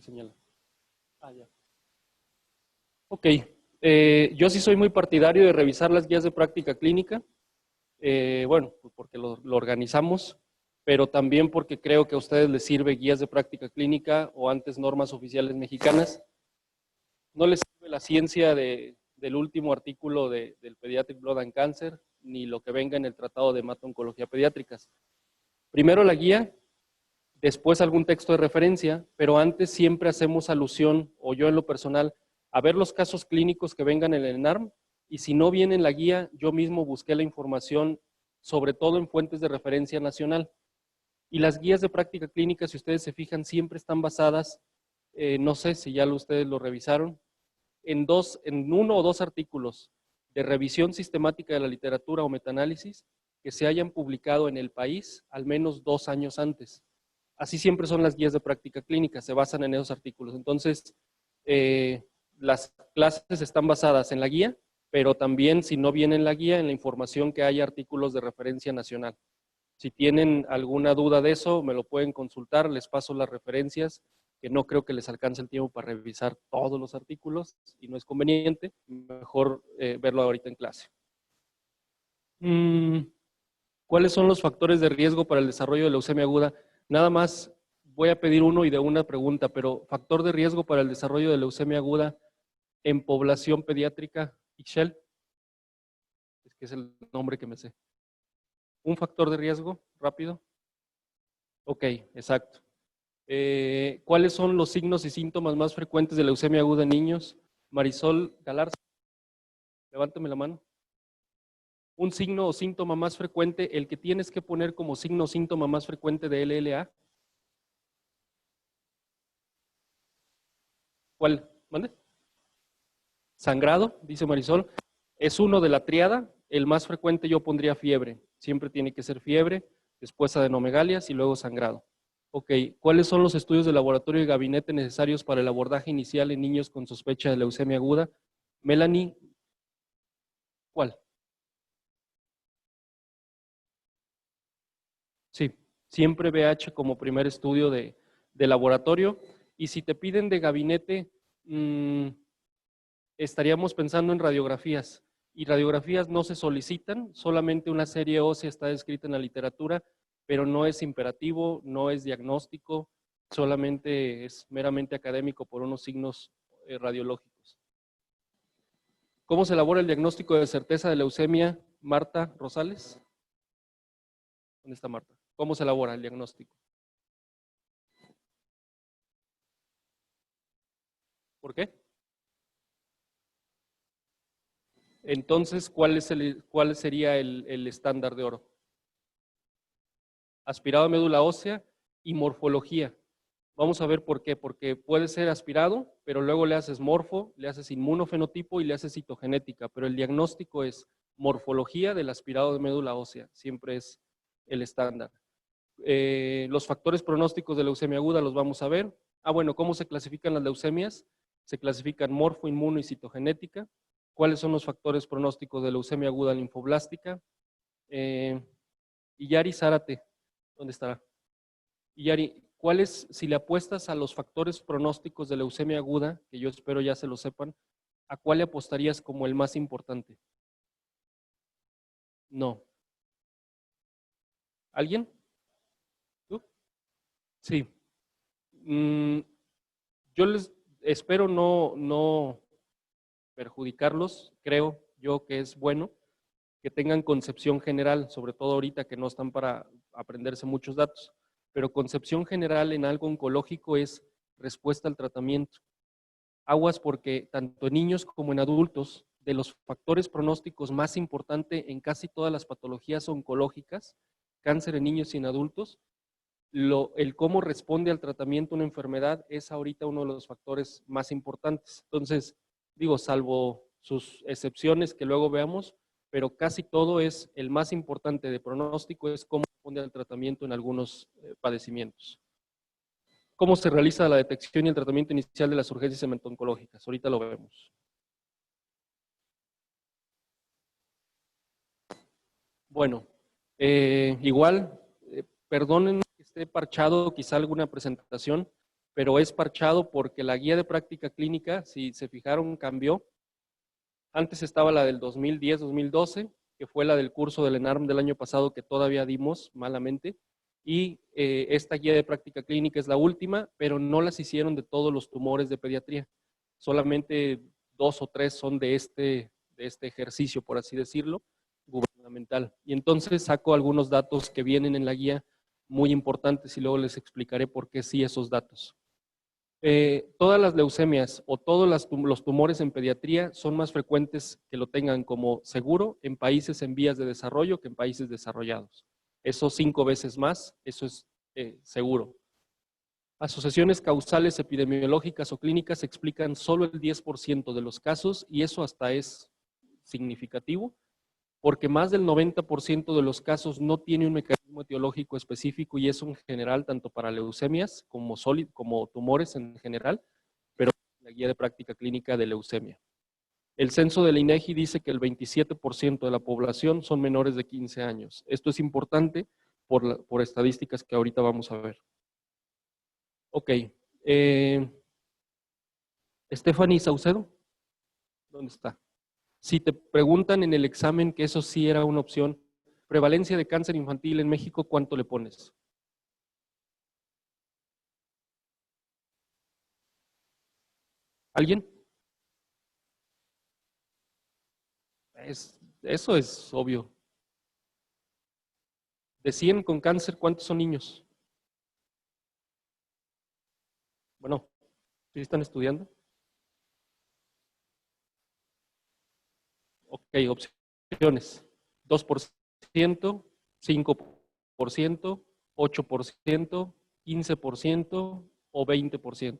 señala? Ah, ya. Ok. Yo sí soy muy partidario de revisar las guías de práctica clínica. Bueno, pues porque lo organizamos, pero también porque creo que a ustedes les sirve guías de práctica clínica o antes normas oficiales mexicanas. No les sirve la ciencia del último artículo del Pediatric Blood and Cancer, ni lo que venga en el Tratado de Hemato-Oncología Pediátricas. Primero la guía, después algún texto de referencia, pero antes siempre hacemos alusión, o yo en lo personal, a ver los casos clínicos que vengan en el ENARM, y si no viene en la guía, yo mismo busqué la información, sobre todo en fuentes de referencia nacional. Y las guías de práctica clínica, si ustedes se fijan, siempre están basadas, no sé si ya ustedes lo revisaron, en uno o dos artículos de revisión sistemática de la literatura o metaanálisis que se hayan publicado en el país al menos 2 años antes. Así siempre son las guías de práctica clínica, se basan en esos artículos. Entonces, las clases están basadas en la guía, pero también, si no viene en la guía, en la información que hay artículos de referencia nacional. Si tienen alguna duda de eso, me lo pueden consultar, les paso las referencias, que no creo que les alcance el tiempo para revisar todos los artículos y no es conveniente, mejor verlo ahorita en clase. ¿Cuáles son los factores de riesgo para el desarrollo de leucemia aguda? Nada más voy a pedir uno y de una pregunta, pero factor de riesgo para el desarrollo de leucemia aguda en población pediátrica, Ixchel, es que es el nombre que me sé. ¿Un factor de riesgo rápido? Ok, exacto. ¿Cuáles son los signos y síntomas más frecuentes de leucemia aguda en niños? Marisol Galarza, levántame la mano. Un signo o síntoma más frecuente, el que tienes que poner como signo o síntoma más frecuente de LLA. ¿Cuál? ¿Mande? Sangrado, dice Marisol. Es uno de la triada. El más frecuente yo pondría fiebre. Siempre tiene que ser fiebre, después adenomegalias y luego sangrado. Ok, ¿cuáles son los estudios de laboratorio y gabinete necesarios para el abordaje inicial en niños con sospecha de leucemia aguda? Melanie, ¿cuál? Sí, siempre BH como primer estudio de laboratorio. Y si te piden de gabinete, estaríamos pensando en radiografías. Y radiografías no se solicitan, solamente una serie ósea está descrita en la literatura, pero no es imperativo, no es diagnóstico, solamente es meramente académico por unos signos radiológicos. ¿Cómo se elabora el diagnóstico de certeza de leucemia? Marta Rosales. ¿Dónde está Marta? ¿Cómo se elabora el diagnóstico? ¿Por qué? Entonces, ¿cuál sería el estándar de oro? Aspirado a médula ósea y morfología. Vamos a ver por qué. Porque puede ser aspirado, pero luego le haces morfo, le haces inmunofenotipo y le haces citogenética. Pero el diagnóstico es morfología del aspirado de médula ósea. Siempre es el estándar. Los factores pronósticos de leucemia aguda los vamos a ver. Bueno, ¿cómo se clasifican las leucemias? Se clasifican morfo, inmuno y citogenética. ¿Cuáles son los factores pronósticos de leucemia aguda linfoblástica? Iyari Zárate, ¿dónde estará? Iyari, ¿cuáles, si le apuestas a los factores pronósticos de leucemia aguda, que yo espero ya se lo sepan, a cuál le apostarías como el más importante? No. ¿Alguien? ¿Tú? Sí. Yo les espero no perjudicarlos, creo yo que es bueno que tengan concepción general, sobre todo ahorita que no están para aprenderse muchos datos, pero concepción general en algo oncológico es respuesta al tratamiento. Aguas porque tanto en niños como en adultos, de los factores pronósticos más importantes en casi todas las patologías oncológicas, cáncer en niños y en adultos, el cómo responde al tratamiento una enfermedad es ahorita uno de los factores más importantes. Entonces, digo, salvo sus excepciones que luego veamos, pero casi todo es el más importante de pronóstico, es cómo responde al tratamiento en algunos padecimientos. ¿Cómo se realiza la detección y el tratamiento inicial de las urgencias hemato-oncológicas? Ahorita lo vemos. Bueno, igual, perdonen que esté parchado quizá alguna presentación, pero es parchado porque la guía de práctica clínica, si se fijaron, cambió. Antes estaba la del 2010-2012, que fue la del curso del ENARM del año pasado que todavía dimos malamente, y esta guía de práctica clínica es la última, pero no las hicieron de todos los tumores de pediatría. Solamente 2 o 3 son de este ejercicio, por así decirlo, gubernamental. Y entonces saco algunos datos que vienen en la guía muy importantes y luego les explicaré por qué sí esos datos. Todas las leucemias o todos los tumores en pediatría son más frecuentes que lo tengan como seguro en países en vías de desarrollo que en países desarrollados. Eso 5 veces más, eso es seguro. Asociaciones causales epidemiológicas o clínicas explican solo el 10% de los casos y eso hasta es significativo porque más del 90% de los casos no tiene un mecanismo etiológico específico y eso en general tanto para leucemias como tumores en general, pero la guía de práctica clínica de leucemia. El censo del INEGI dice que el 27% de la población son menores de 15 años. Esto es importante por estadísticas que ahorita vamos a ver. Ok. Stephanie Saucedo, ¿dónde está? Si te preguntan en el examen que eso sí era una opción, prevalencia de cáncer infantil en México, ¿cuánto le pones? ¿Alguien? Eso es obvio. De 100 con cáncer, ¿cuántos son niños? Bueno, ¿sí están estudiando? Ok, opciones. 2%, 5%, 8%, 15% o 20%.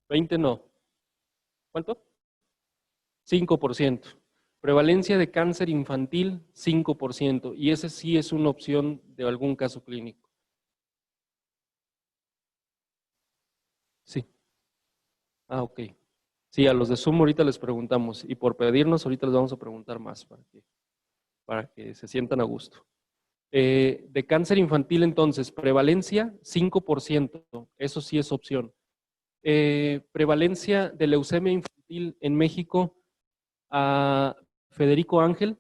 20 no. ¿Cuánto? 5%. Prevalencia de cáncer infantil, 5%. Y ese sí es una opción de algún caso clínico. Sí. Ah, ok. Sí, a los de Zoom ahorita les preguntamos. Y por pedirnos, ahorita les vamos a preguntar más para que se sientan a gusto. De cáncer infantil, entonces, prevalencia, 5%. Eso sí es opción. Prevalencia de leucemia infantil en México, a Federico Ángel.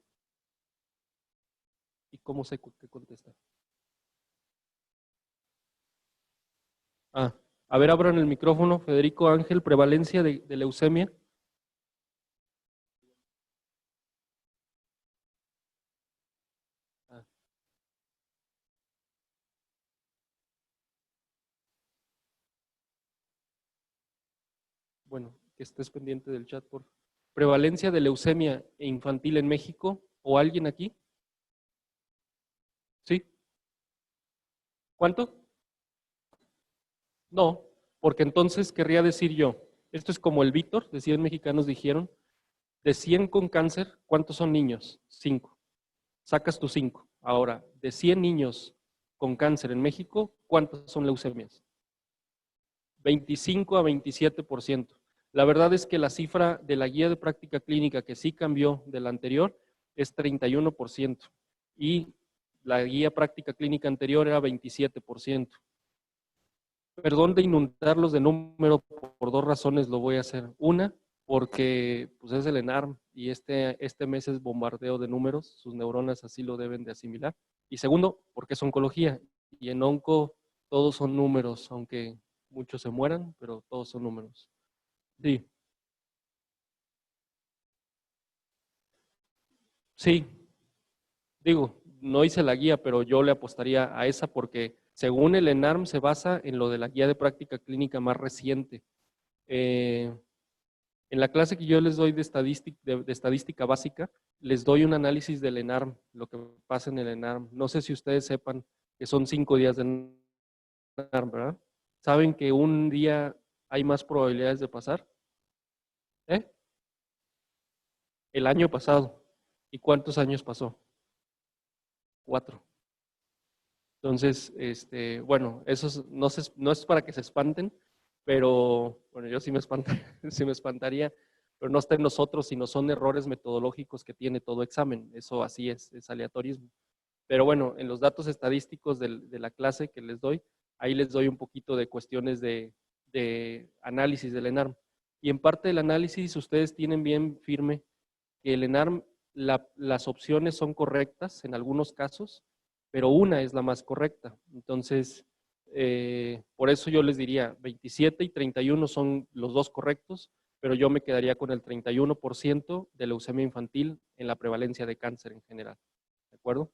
¿Y cómo sé qué contesta? Ah, a ver, abran el micrófono, Federico Ángel, prevalencia de leucemia. Ah, bueno, que estés pendiente del chat, por favor. Prevalencia de leucemia infantil en México, ¿o alguien aquí? ¿Sí? ¿Cuánto? No, porque entonces querría decir yo, esto es como el Víctor, de 100 mexicanos dijeron, de 100 con cáncer, ¿cuántos son niños? 5. Sacas tus 5. Ahora, de 100 niños con cáncer en México, ¿cuántos son leucemias? 25 a 27%. La verdad es que la cifra de la guía de práctica clínica que sí cambió de la anterior es 31% y la guía práctica clínica anterior era 27%. Perdón de inundarlos de número, por 2 razones lo voy a hacer. Una, porque pues, es el ENARM y este mes es bombardeo de números, sus neuronas así lo deben de asimilar. Y segundo, porque es oncología y en onco todos son números, aunque muchos se mueran, pero todos son números. Sí, sí, digo, no hice la guía, pero yo le apostaría a esa porque según el ENARM se basa en lo de la guía de práctica clínica más reciente. En la clase que yo les doy de estadística básica, les doy un análisis del ENARM, lo que pasa en el ENARM. No sé si ustedes sepan que son 5 días de ENARM, ¿verdad? ¿Saben que un día hay más probabilidades de pasar? ¿Eh? El año pasado. ¿Y cuántos años pasó? 4. Entonces, bueno, no es para que se espanten, pero bueno, yo sí me sí me espantaría, pero no está en nosotros, sino son errores metodológicos que tiene todo examen. Eso así es aleatorismo. Pero bueno, en los datos estadísticos de la clase que les doy, ahí les doy un poquito de cuestiones de análisis del ENARM. Y en parte del análisis ustedes tienen bien firme que el ENARM, las opciones son correctas en algunos casos, pero una es la más correcta. Entonces, por eso yo les diría 27 y 31 son los dos correctos, pero yo me quedaría con el 31% de leucemia infantil en la prevalencia de cáncer en general. ¿De acuerdo?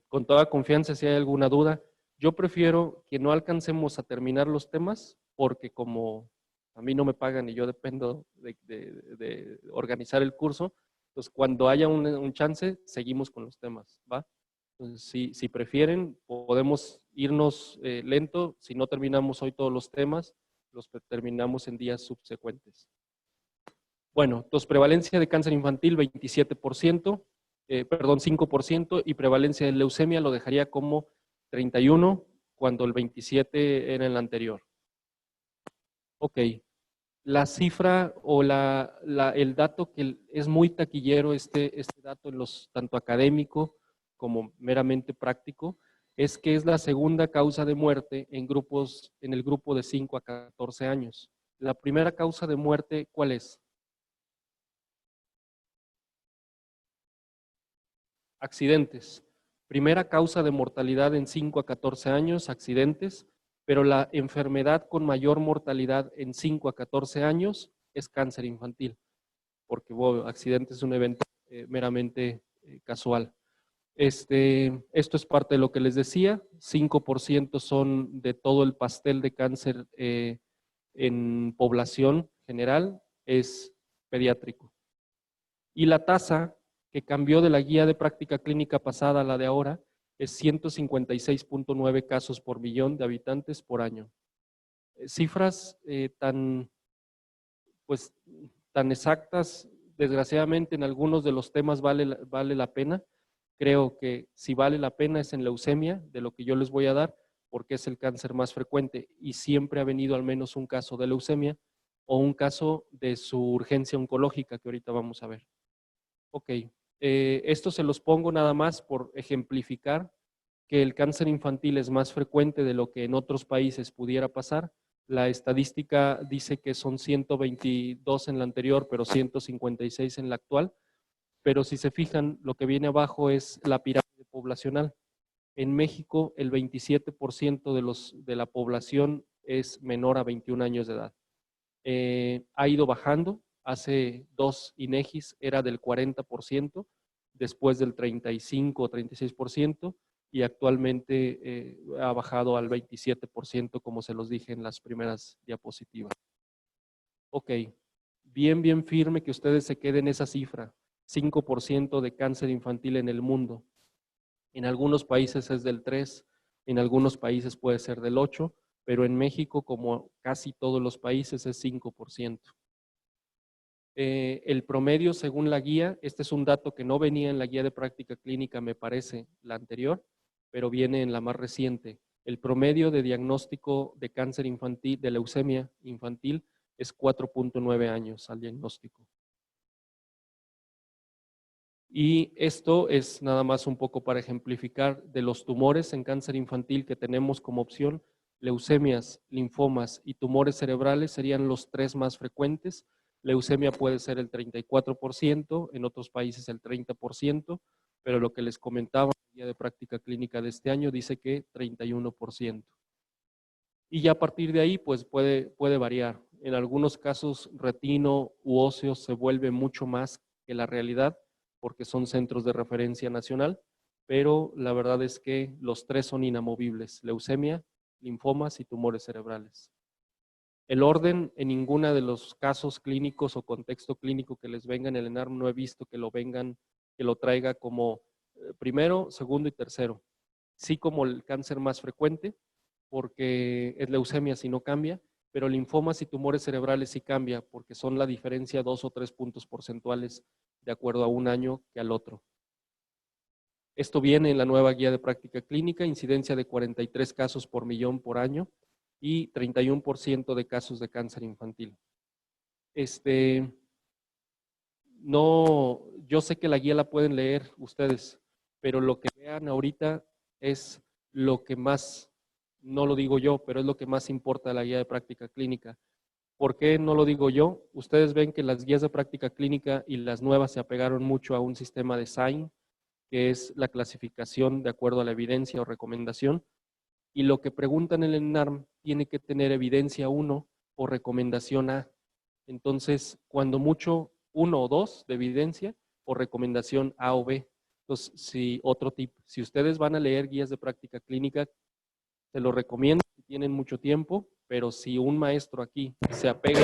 Con toda confianza, si hay alguna duda, yo prefiero que no alcancemos a terminar los temas, porque como a mí no me pagan y yo dependo de organizar el curso, pues cuando haya un chance, seguimos con los temas, ¿va? Entonces, si prefieren, podemos irnos lento. Si no terminamos hoy todos los temas, los terminamos en días subsecuentes. Bueno, entonces prevalencia de cáncer infantil 27%, perdón, 5%, y prevalencia de leucemia lo dejaría como 31, cuando el 27 era el anterior. Ok, la cifra o el dato que es muy taquillero, este dato en los tanto académico como meramente práctico, es que es la segunda causa de muerte en el grupo de 5 a 14 años. La primera causa de muerte, ¿cuál es? Accidentes. Primera causa de mortalidad en 5 a 14 años, accidentes, pero la enfermedad con mayor mortalidad en 5 a 14 años es cáncer infantil, porque bueno, accidente es un evento meramente casual. Esto es parte de lo que les decía, 5% son de todo el pastel de cáncer en población general, es pediátrico. Y la tasa que cambió de la guía de práctica clínica pasada a la de ahora es 156.9 casos por millón de habitantes por año. Cifras pues, tan exactas, desgraciadamente en algunos de los temas vale la pena. Creo que si vale la pena es en leucemia, de lo que yo les voy a dar, porque es el cáncer más frecuente y siempre ha venido al menos un caso de leucemia o un caso de su urgencia oncológica que ahorita vamos a ver. Ok, esto se los pongo nada más por ejemplificar que el cáncer infantil es más frecuente de lo que en otros países pudiera pasar. La estadística dice que son 122 en la anterior, pero 156 en la actual. Pero si se fijan, lo que viene abajo es la pirámide poblacional. En México, el 27% de la población es menor a 21 años de edad. Ha ido bajando. Hace 2 INEGIs era del 40%, después del 35 o 36%, y actualmente ha bajado al 27%, como se los dije en las primeras diapositivas. Ok, bien firme que ustedes se queden esa cifra, 5% de cáncer infantil en el mundo. En algunos países es del 3%, en algunos países puede ser del 8%, pero en México, como casi todos los países, es 5%. El promedio según la guía, este es un dato que no venía en la guía de práctica clínica, me parece, la anterior, pero viene en la más reciente. El promedio de diagnóstico de cáncer infantil, de leucemia infantil, es 4.9 años al diagnóstico. Y esto es nada más un poco para ejemplificar de los tumores en cáncer infantil que tenemos como opción. Leucemias, linfomas y tumores cerebrales serían los 3 más frecuentes. Leucemia puede ser el 34%, en otros países el 30%, pero lo que les comentaba en la guía de práctica clínica de este año dice que 31%. Y ya a partir de ahí, pues puede variar. En algunos casos, retino u óseos se vuelve mucho más que la realidad, porque son centros de referencia nacional, pero la verdad es que los 3 son inamovibles: leucemia, linfomas y tumores cerebrales. El orden, en ninguno de los casos clínicos o contexto clínico que les venga en el ENARM, no he visto que lo traiga como primero, segundo y tercero. Sí, como el cáncer más frecuente, porque es leucemia si no cambia, pero linfomas y tumores cerebrales sí cambia, porque son la diferencia 2 o 3 puntos porcentuales de acuerdo a un año que al otro. Esto viene en la nueva guía de práctica clínica, incidencia de 43 casos por millón por año y 31% de casos de cáncer infantil. No, yo sé que la guía la pueden leer ustedes, pero lo que vean ahorita es lo que más no lo digo yo, pero es lo que más importa de la guía de práctica clínica. ¿Por qué no lo digo yo? Ustedes ven que las guías de práctica clínica y las nuevas se apegaron mucho a un sistema de SAIN, que es la clasificación de acuerdo a la evidencia o recomendación, y lo que preguntan en el ENARM tiene que tener evidencia 1 o recomendación A. Entonces, cuando mucho, 1 o 2 de evidencia o recomendación A o B. Entonces, si otro tip, si ustedes van a leer guías de práctica clínica, se lo recomiendo si tienen mucho tiempo, pero si un maestro aquí se apega.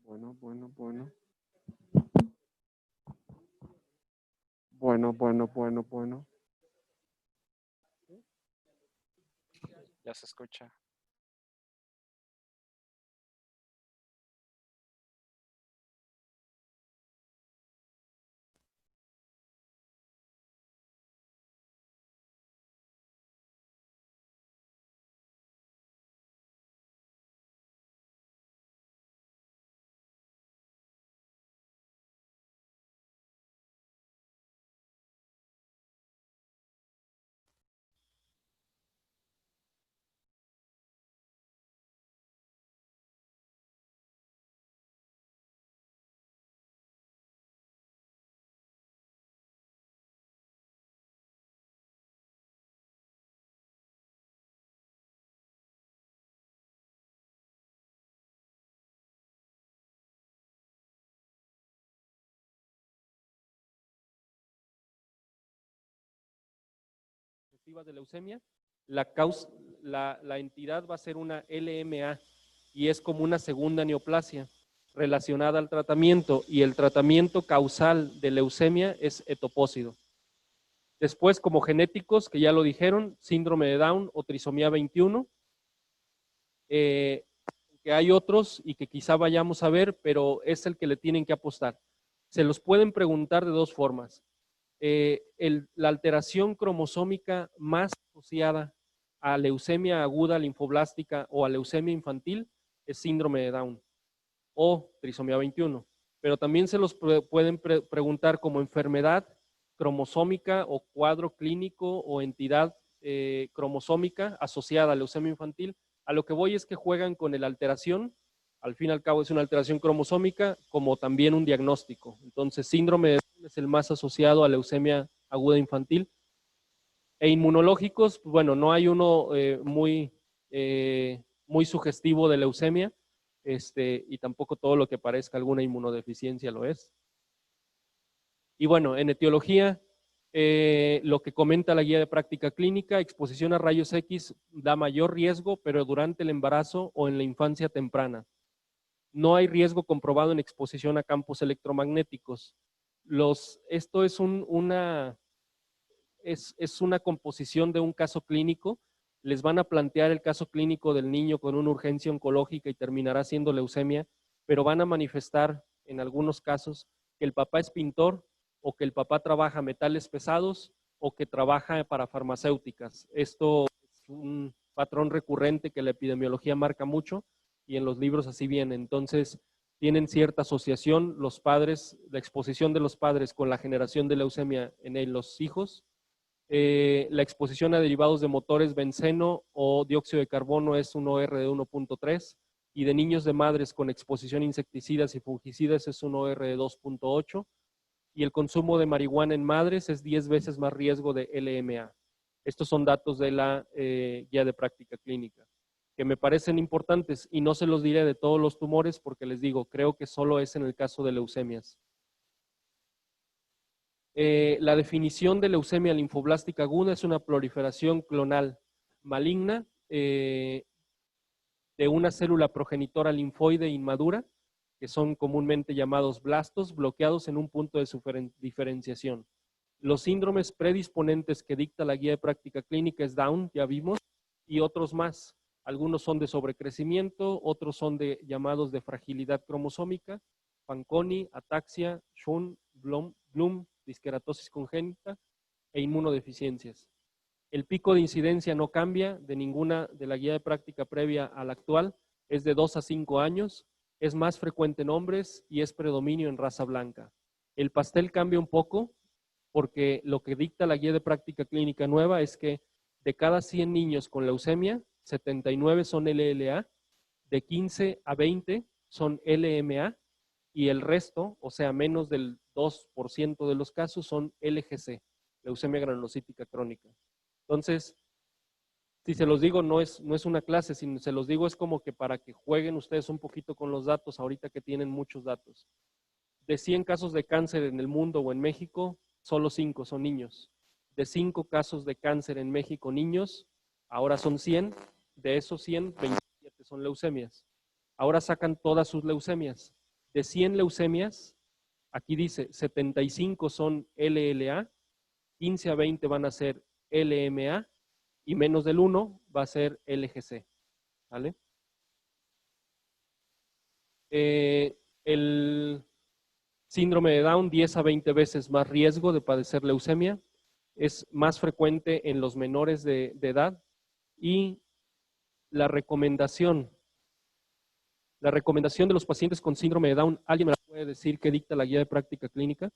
Bueno, bueno, bueno. Bueno, bueno, bueno, bueno. Ya se escucha. De leucemia, la entidad va a ser una LMA y es como una segunda neoplasia relacionada al tratamiento, y el tratamiento causal de leucemia es etopósido. Después, como genéticos, que ya lo dijeron, síndrome de Down o trisomía 21, que hay otros y que quizá vayamos a ver, pero es el que le tienen que apostar. Se los pueden preguntar de dos formas. La alteración cromosómica más asociada a leucemia aguda linfoblástica o a leucemia infantil es síndrome de Down o trisomía 21, pero también se los pueden preguntar como enfermedad cromosómica o cuadro clínico o entidad cromosómica asociada a leucemia infantil. A lo que voy es que juegan con la alteración, al fin y al cabo es una alteración cromosómica, como también un diagnóstico. Entonces, síndrome de Down es el más asociado a leucemia aguda infantil. E inmunológicos, pues bueno, no hay uno muy sugestivo de leucemia, y tampoco todo lo que parezca alguna inmunodeficiencia lo es. Y bueno, en etiología, lo que comenta la guía de práctica clínica, exposición a rayos X da mayor riesgo, pero durante el embarazo o en la infancia temprana. No hay riesgo comprobado en exposición a campos electromagnéticos. Esto es una composición de un caso clínico. les van a plantear el caso clínico del niño con una urgencia oncológica y terminará siendo leucemia, pero van a manifestar en algunos casos que el papá es pintor o que el papá trabaja metales pesados o que trabaja para farmacéuticas. Esto es un patrón recurrente que la epidemiología marca mucho y en los libros así viene. Entonces, tienen cierta asociación los padres, la exposición de los padres con la generación de leucemia en los hijos. La exposición a derivados de motores benceno o dióxido de carbono es un OR de 1.3 y de niños de madres con exposición a insecticidas y fungicidas es un OR de 2.8 y el consumo de marihuana en madres es 10 veces más riesgo de LMA. Estos son datos de la guía de práctica clínica, que me parecen importantes y no se los diré de todos los tumores porque les digo, creo que solo es en el caso de leucemias. La definición de leucemia linfoblástica aguda es una proliferación clonal maligna de una célula progenitora linfoide inmadura, que son comúnmente llamados blastos, bloqueados en un punto de su diferenciación. Los síndromes predisponentes que dicta la guía de práctica clínica es Down, ya vimos, y otros más. Algunos son de sobrecrecimiento, otros son llamados de fragilidad cromosómica, Fanconi, ataxia, Schwann, Bloom, disqueratosis congénita e inmunodeficiencias. El pico de incidencia no cambia de ninguna de la guía de práctica previa a la actual, es de 2 a 5 años, es más frecuente en hombres y es predominio en raza blanca. El pastel cambia un poco porque lo que dicta la guía de práctica clínica nueva es que de cada 100 niños con leucemia, 79 son LLA, de 15 a 20 son LMA y el resto, o sea, menos del 2% de los casos son LGC, leucemia granulocítica crónica. Entonces, si se los digo, no es una clase, sino se los digo es como que para que jueguen ustedes un poquito con los datos, ahorita que tienen muchos datos. De 100 casos de cáncer en el mundo o en México, solo 5 son niños. De 5 casos de cáncer en México, niños, ahora son 100. De esos 100, 27 son leucemias. Ahora sacan todas sus leucemias. De 100 leucemias, aquí dice 75 son LLA, 15 a 20 van a ser LMA y menos del 1 va a ser LGC. ¿Vale? El síndrome de Down, 10 a 20 veces más riesgo de padecer leucemia. Es más frecuente en los menores de edad y la recomendación de los pacientes con síndrome de Down, ¿alguien me la puede decir qué dicta la guía de práctica clínica?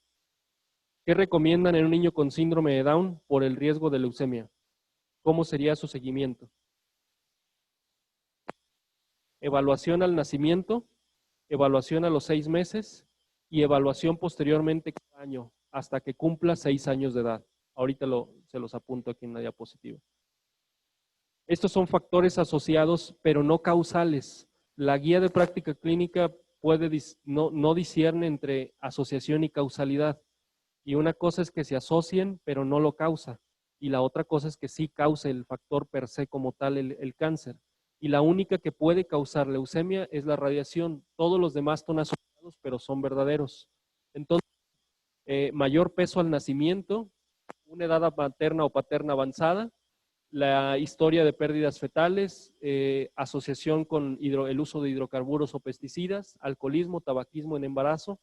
¿Qué recomiendan en un niño con síndrome de Down por el riesgo de leucemia? ¿Cómo sería su seguimiento? Evaluación al nacimiento, evaluación a los 6 meses y evaluación posteriormente cada año hasta que cumpla 6 años de edad. Ahorita se los apunto aquí en la diapositiva. Estos son factores asociados, pero no causales. La guía de práctica clínica no discierne entre asociación y causalidad. Y una cosa es que se asocien, pero no lo causa. Y la otra cosa es que sí cause el factor per se como tal el cáncer. Y la única que puede causar leucemia es la radiación. Todos los demás son asociados, pero son verdaderos. Entonces, mayor peso al nacimiento, una edad materna o paterna avanzada, la historia de pérdidas fetales, asociación con el uso de hidrocarburos o pesticidas, alcoholismo, tabaquismo en embarazo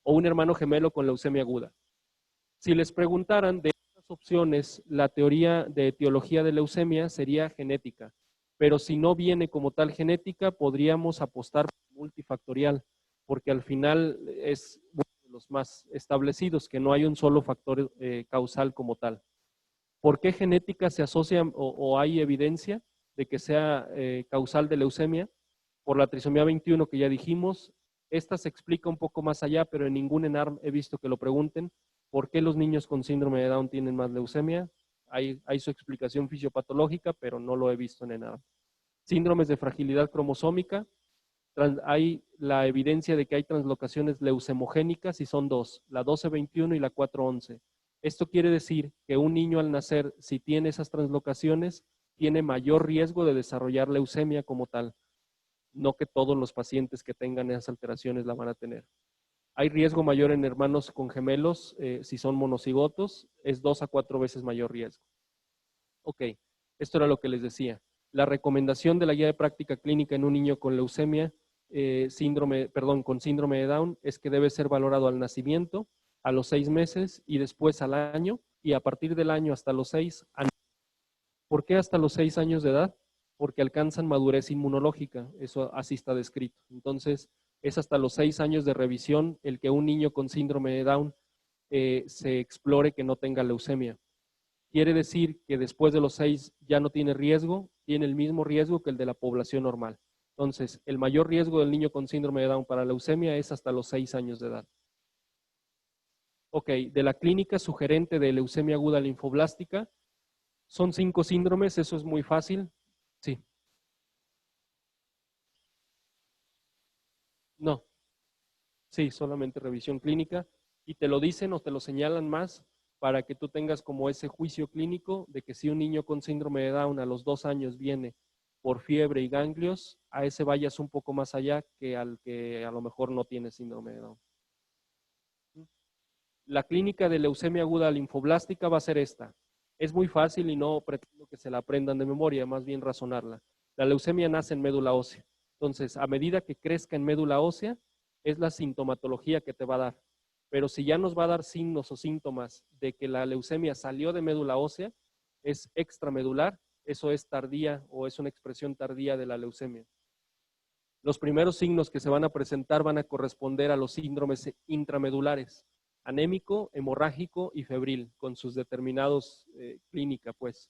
o un hermano gemelo con leucemia aguda. Si les preguntaran de estas opciones, la teoría de etiología de leucemia sería genética, pero si no viene como tal genética, podríamos apostar por multifactorial, porque al final es uno de los más establecidos, que no hay un solo factor causal como tal. ¿Por qué genética se asocia o hay evidencia de que sea causal de leucemia? Por la trisomía 21 que ya dijimos. Esta se explica un poco más allá, pero en ningún ENARM he visto que lo pregunten. ¿Por qué los niños con síndrome de Down tienen más leucemia? Hay su explicación fisiopatológica, pero no lo he visto en ENARM. Síndromes de fragilidad cromosómica. Hay la evidencia de que hay translocaciones leucemogénicas y son 2, la 12-21 y la 4-11. Esto quiere decir que un niño al nacer, si tiene esas translocaciones, tiene mayor riesgo de desarrollar leucemia como tal. No que todos los pacientes que tengan esas alteraciones la van a tener. Hay riesgo mayor en hermanos con gemelos, si son monocigotos, es 2 a 4 veces mayor riesgo. Ok, Esto era lo que les decía. La recomendación de la guía de práctica clínica en un niño con leucemia, con síndrome de Down, es que debe ser valorado al nacimiento, a los 6 meses y después al año, y a partir del año hasta los 6 años. ¿Por qué hasta los 6 años de edad? Porque alcanzan madurez inmunológica, eso así está descrito. Entonces, es hasta los 6 años de revisión el que un niño con síndrome de Down se explore que no tenga leucemia. Quiere decir que después de los 6 ya no tiene riesgo, tiene el mismo riesgo que el de la población normal. Entonces, el mayor riesgo del niño con síndrome de Down para leucemia es hasta los 6 años de edad. Ok, de la clínica sugerente de leucemia aguda linfoblástica, son 5 síndromes, eso es muy fácil. Sí. No. Sí, solamente revisión clínica. Y te lo dicen o te lo señalan más para que tú tengas como ese juicio clínico de que si un niño con síndrome de Down a los 2 años viene por fiebre y ganglios, a ese vayas un poco más allá que al que a lo mejor no tiene síndrome de Down. La clínica de leucemia aguda linfoblástica va a ser esta. Es muy fácil y no pretendo que se la aprendan de memoria, más bien razonarla. La leucemia nace en médula ósea. Entonces, a medida que crezca en médula ósea, es la sintomatología que te va a dar. Pero si ya nos va a dar signos o síntomas de que la leucemia salió de médula ósea, es extramedular, eso es tardía o es una expresión tardía de la leucemia. Los primeros signos que se van a presentar van a corresponder a los síndromes intramedulares, anémico, hemorrágico y febril, con sus determinados clínica, pues.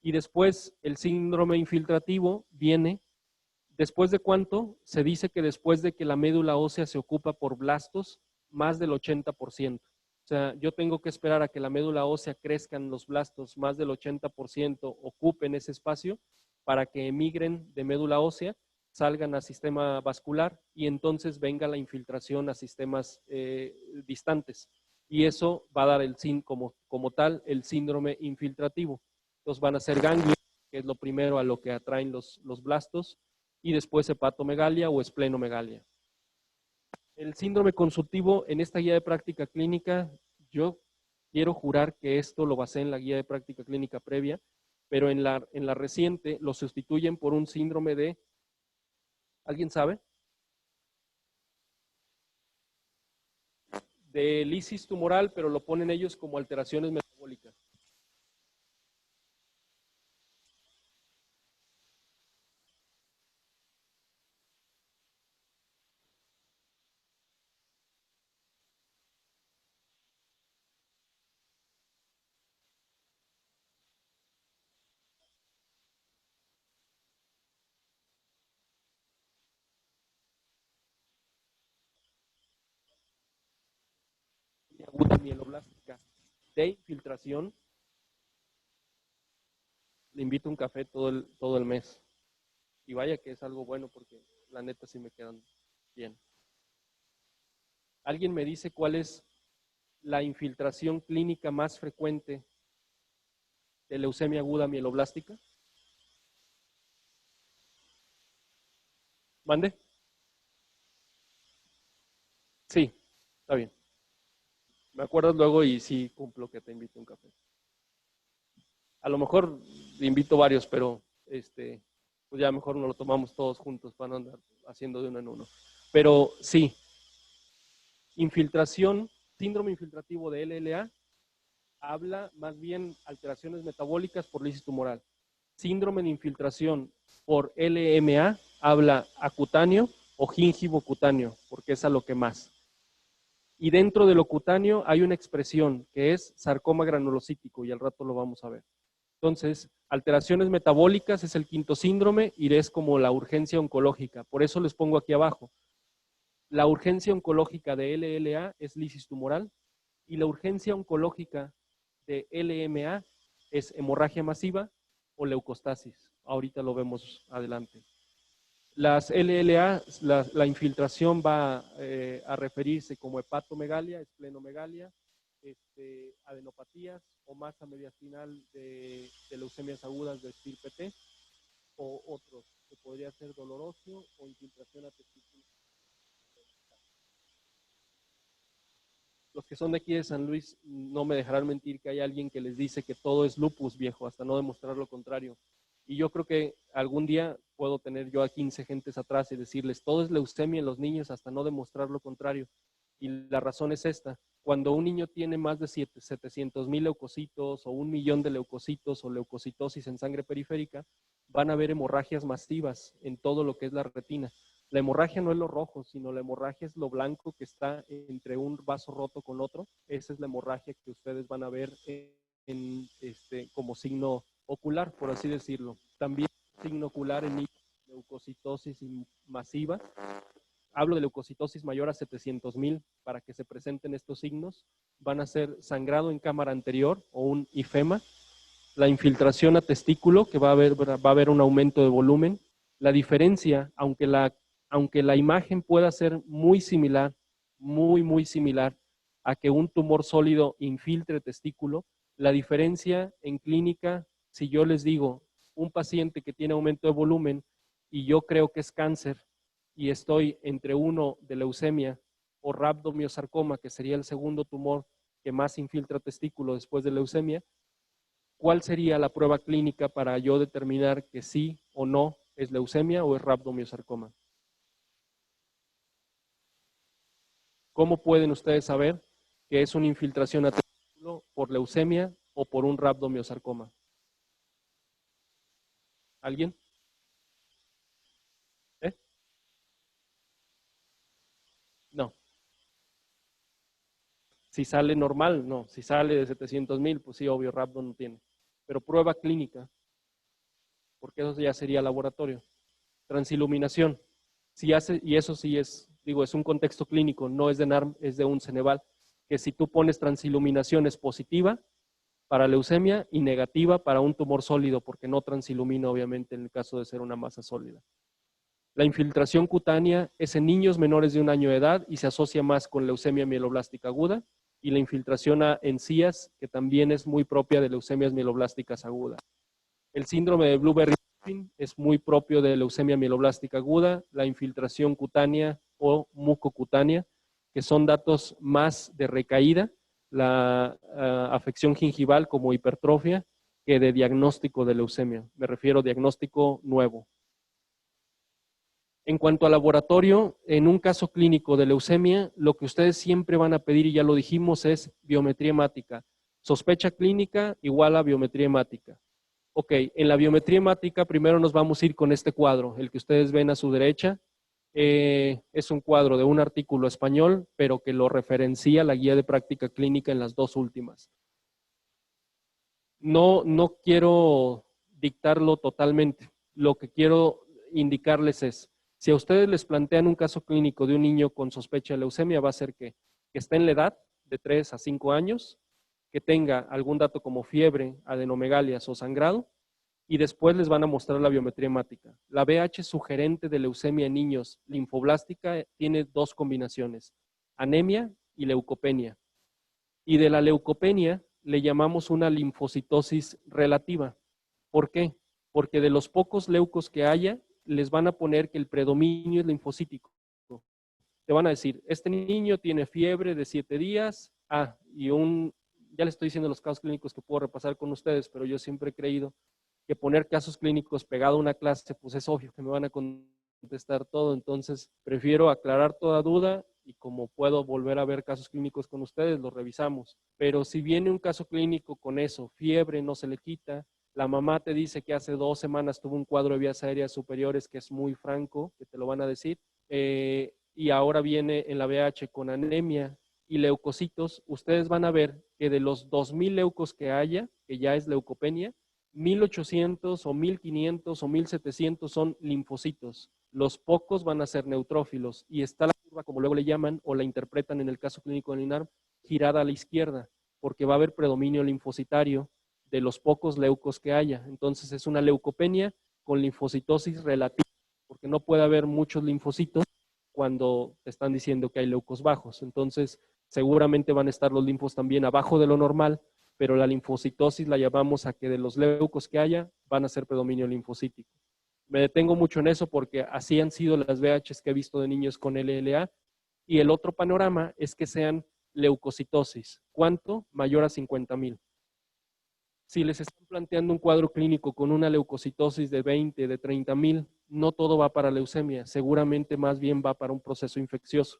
Y después el síndrome infiltrativo viene, ¿después de cuánto? Se dice que después de que la médula ósea se ocupa por blastos, más del 80%. O sea, yo tengo que esperar a que la médula ósea crezcan los blastos más del 80%, ocupen ese espacio para que emigren de médula ósea, salgan al sistema vascular y entonces venga la infiltración a sistemas distantes. Y eso va a dar como tal el síndrome infiltrativo. Entonces van a ser ganglios, que es lo primero a lo que atraen los blastos, y después hepatomegalia o esplenomegalia. El síndrome consultivo en esta guía de práctica clínica, yo quiero jurar que esto lo basé en la guía de práctica clínica previa, pero en la reciente lo sustituyen por un síndrome de, ¿alguien sabe? De lisis tumoral, pero lo ponen ellos como alteraciones metabólicas. Aguda mieloblástica de infiltración. Le invito un café todo el mes. Y vaya que es algo bueno porque la neta sí me quedan bien. ¿Alguien me dice cuál es la infiltración clínica más frecuente de leucemia aguda mieloblástica? ¿Mande? Sí, está bien. Me acuerdas luego y sí cumplo que te invito un café. A lo mejor invito varios, pero pues ya mejor nos lo tomamos todos juntos para no andar haciendo de uno en uno. Pero sí, infiltración, síndrome infiltrativo de LLA, habla más bien alteraciones metabólicas por lisis tumoral. Síndrome de infiltración por LMA habla acutáneo o gingivo cutáneo, porque es a lo que más. Y dentro de lo cutáneo hay una expresión que es sarcoma granulocítico y al rato lo vamos a ver. Entonces, alteraciones metabólicas es el quinto síndrome y es como la urgencia oncológica. Por eso les pongo aquí abajo. La urgencia oncológica de LLA es lisis tumoral y la urgencia oncológica de LMA es hemorragia masiva o leucostasis. Ahorita lo vemos adelante. Las LLA, la infiltración va a referirse como hepatomegalia, esplenomegalia, adenopatías o masa mediastinal de leucemias agudas de estirpe T o otros, que podría ser doloroso o infiltración a testículos. los que son de aquí de San Luis no me dejarán mentir que hay alguien que les dice que todo es lupus, viejo, hasta no demostrar lo contrario. Y yo creo que algún día puedo tener yo a 15 gentes atrás y decirles, todo es leucemia en los niños hasta no demostrar lo contrario. Y la razón es esta. Cuando un niño tiene más de 700,000 leucocitos o 1,000,000 de leucocitos o leucocitosis en sangre periférica, van a haber hemorragias masivas en todo lo que es la retina. La hemorragia no es lo rojo, sino la hemorragia es lo blanco que está entre un vaso roto con otro. Esa es la hemorragia que ustedes van a ver como signo ocular, por así decirlo. También signo ocular en leucocitosis masiva. Hablo de leucocitosis mayor a 700,000 para que se presenten estos signos. Van a ser sangrado en cámara anterior o un ifema, la infiltración a testículo, que va a haber un aumento de volumen. La diferencia, aunque la imagen pueda ser muy similar, muy similar a que un tumor sólido infiltre testículo, la diferencia en clínica, si yo les digo, un paciente que tiene aumento de volumen y yo creo que es cáncer y estoy entre uno de leucemia o rhabdomyosarcoma, que sería el segundo tumor que más infiltra testículo después de leucemia, ¿cuál sería la prueba clínica para yo determinar que sí o no es leucemia o es rhabdomyosarcoma? ¿Cómo pueden ustedes saber que es una infiltración a testículo por leucemia o por un rhabdomyosarcoma? ¿Alguien? No. Si sale normal, no. Si sale de 700,000, pues sí, obvio, rhabdo no tiene. Pero prueba clínica, porque eso ya sería laboratorio. Transiluminación. Y eso sí es un contexto clínico, no es de NARM, es de un Ceneval, que si tú pones transiluminación es positiva para leucemia y negativa para un tumor sólido, porque no transilumina obviamente en el caso de ser una masa sólida. La infiltración cutánea es en niños menores de 1 año de edad y se asocia más con leucemia mieloblástica aguda, y la infiltración a encías, que también es muy propia de leucemias mieloblásticas agudas. El síndrome de Blueberry-Rippin es muy propio de leucemia mieloblástica aguda, la infiltración cutánea o mucocutánea, que son datos más de recaída, la afección gingival como hipertrofia, que de diagnóstico de leucemia. Me refiero a diagnóstico nuevo. En cuanto al laboratorio, en un caso clínico de leucemia, lo que ustedes siempre van a pedir, y ya lo dijimos, es biometría hemática. Sospecha clínica igual a biometría hemática. Ok, en la biometría hemática primero nos vamos a ir con este cuadro, el que ustedes ven a su derecha. Es un cuadro de un artículo español, pero que lo referencia la guía de práctica clínica en las dos últimas. No quiero dictarlo totalmente. Lo que quiero indicarles es, si a ustedes les plantean un caso clínico de un niño con sospecha de leucemia, va a ser que esté en la edad de 3 a 5 años, que tenga algún dato como fiebre, adenomegalias o sangrado, y después les van a mostrar la biometría hemática. La BH sugerente de leucemia en niños linfoblástica tiene dos combinaciones, anemia y leucopenia. Y de la leucopenia le llamamos una linfocitosis relativa. ¿Por qué? Porque de los pocos leucos que haya, les van a poner que el predominio es linfocítico. Te van a decir, este niño tiene fiebre de 7 días, ya les estoy diciendo los casos clínicos que puedo repasar con ustedes, pero yo siempre he creído que poner casos clínicos pegado a una clase, pues es obvio que me van a contestar todo, entonces prefiero aclarar toda duda y como puedo volver a ver casos clínicos con ustedes, los revisamos. Pero si viene un caso clínico con eso, fiebre, no se le quita, la mamá te dice que hace 2 semanas tuvo un cuadro de vías aéreas superiores que es muy franco, que te lo van a decir, y ahora viene en la BH con anemia y leucocitos, ustedes van a ver que de los 2,000 leucos que haya, que ya es leucopenia, 1,800 o 1,500 o 1,700 son linfocitos. Los pocos van a ser neutrófilos y está la curva, como luego le llaman o la interpretan en el caso clínico del INARM, girada a la izquierda, porque va a haber predominio linfocitario de los pocos leucos que haya. Entonces es una leucopenia con linfocitosis relativa, porque no puede haber muchos linfocitos cuando te están diciendo que hay leucos bajos. Entonces seguramente van a estar los linfos también abajo de lo normal, pero la linfocitosis la llamamos a que de los leucos que haya van a ser predominio linfocítico. Me detengo mucho en eso porque así han sido las VHs que he visto de niños con LLA, y el otro panorama es que sean leucocitosis. ¿Cuánto? Mayor a 50,000. Si les están planteando un cuadro clínico con una leucocitosis de 20, de 30,000, no todo va para leucemia, seguramente más bien va para un proceso infeccioso.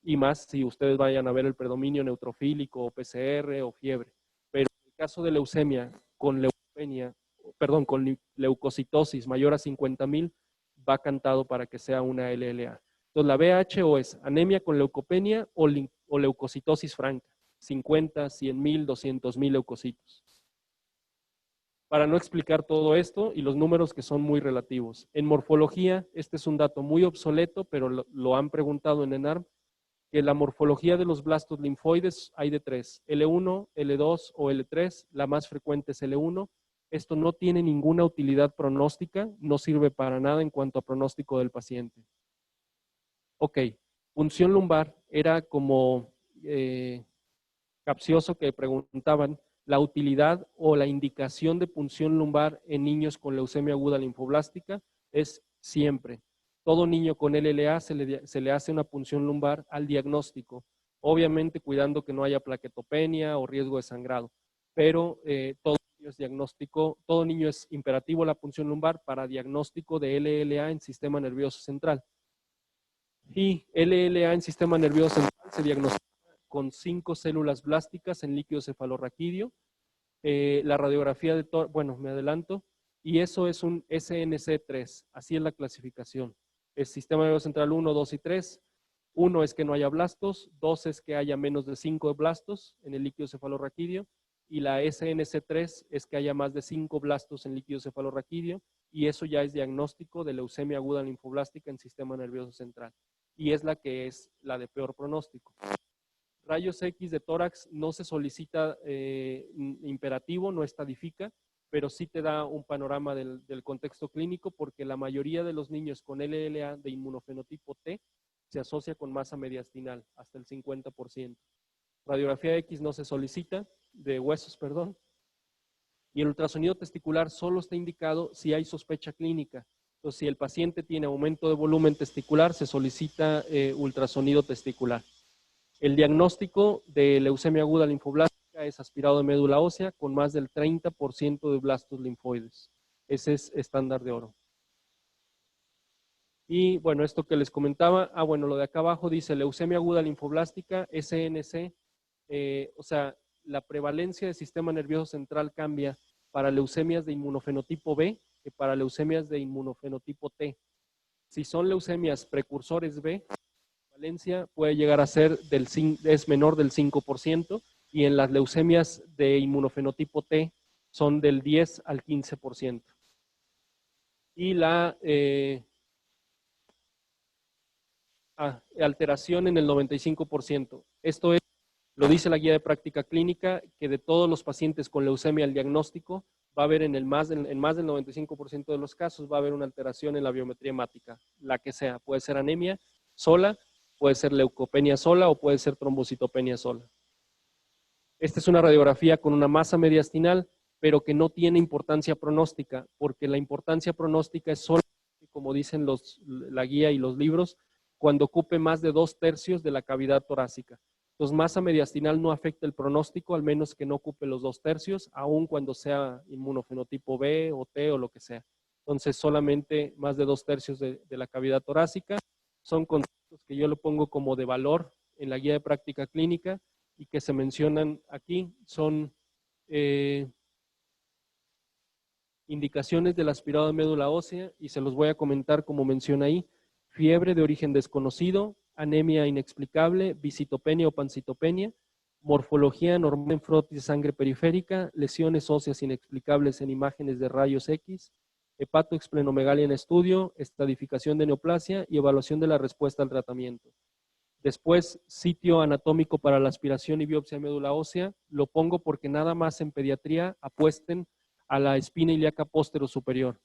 Y más si ustedes vayan a ver el predominio neutrofílico, o PCR o fiebre. Pero en el caso de leucemia con leucopenia, perdón, con leucocitosis mayor a 50,000, va cantado para que sea una LLA. Entonces la BH o es anemia con leucopenia o leucocitosis franca, 50, 100,000, 200,000 leucocitos. Para no explicar todo esto y los números que son muy relativos. En morfología, este es un dato muy obsoleto, pero lo han preguntado en ENARM, que la morfología de los blastos linfoides hay de 3, L1, L2 o L3, la más frecuente es L1. Esto no tiene ninguna utilidad pronóstica, no sirve para nada en cuanto a pronóstico del paciente. Ok, punción lumbar era como capcioso que preguntaban la utilidad o la indicación de punción lumbar en niños con leucemia aguda linfoblástica es siempre. Todo niño con LLA se le hace una punción lumbar al diagnóstico, obviamente cuidando que no haya plaquetopenia o riesgo de sangrado, pero todo niño es diagnóstico, todo niño es imperativo la punción lumbar para diagnóstico de LLA en sistema nervioso central. Y LLA en sistema nervioso central se diagnostica con 5 células blásticas en líquido cefalorraquídeo. La radiografía de bueno, me adelanto, y eso es un SNC3, así es la clasificación. Es sistema nervioso central 1, 2 y 3. 1 es que no haya blastos, 2 es que haya menos de 5 blastos en el líquido cefalorraquídeo, y la SNC3 es que haya más de 5 blastos en líquido cefalorraquídeo, y eso ya es diagnóstico de leucemia aguda linfoblástica en sistema nervioso central, y es la de peor pronóstico. Rayos X de tórax no se solicita imperativo, no estadifica, pero sí te da un panorama del contexto clínico porque la mayoría de los niños con LLA de inmunofenotipo T se asocia con masa mediastinal, hasta el 50%. Radiografía X no se solicita, de huesos, perdón. Y el ultrasonido testicular solo está indicado si hay sospecha clínica. Entonces, si el paciente tiene aumento de volumen testicular, se solicita ultrasonido testicular. El diagnóstico de leucemia aguda linfoblástica es aspirado de médula ósea con más del 30% de blastos linfoides. Ese es estándar de oro. Y bueno, esto que les comentaba, bueno, lo de acá abajo dice leucemia aguda linfoblástica, SNC, o sea, la prevalencia del sistema nervioso central cambia para leucemias de inmunofenotipo B que para leucemias de inmunofenotipo T. Si son leucemias precursores B, prevalencia puede llegar a ser es menor del 5% y en las leucemias de inmunofenotipo T son del 10 al 15%. Y la alteración en el 95%. Esto lo dice la guía de práctica clínica, que de todos los pacientes con leucemia el diagnóstico va a haber en más del 95% de los casos va a haber una alteración en la biometría hemática, la que sea. Puede ser anemia sola, puede ser leucopenia sola o puede ser trombocitopenia sola. Esta es una radiografía con una masa mediastinal, pero que no tiene importancia pronóstica, porque la importancia pronóstica es solo, como dicen la guía y los libros, cuando ocupe más de 2/3 de la cavidad torácica. Entonces, masa mediastinal no afecta el pronóstico, al menos que no ocupe los 2/3, aun cuando sea inmunofenotipo B o T o lo que sea. Entonces, solamente más de 2/3 de la cavidad torácica. Son conceptos que yo lo pongo como de valor en la guía de práctica clínica y que se mencionan aquí. Son indicaciones del aspirado de médula ósea y se los voy a comentar como menciona ahí. Fiebre de origen desconocido, anemia inexplicable, visitopenia o pancitopenia, morfología normal en frotis de sangre periférica, lesiones óseas inexplicables en imágenes de rayos X, hepatoesplenomegalia en estudio, estadificación de neoplasia y evaluación de la respuesta al tratamiento. Después, sitio anatómico para la aspiración y biopsia de médula ósea, lo pongo porque nada más en pediatría apuesten a la espina ilíaca póstero superior.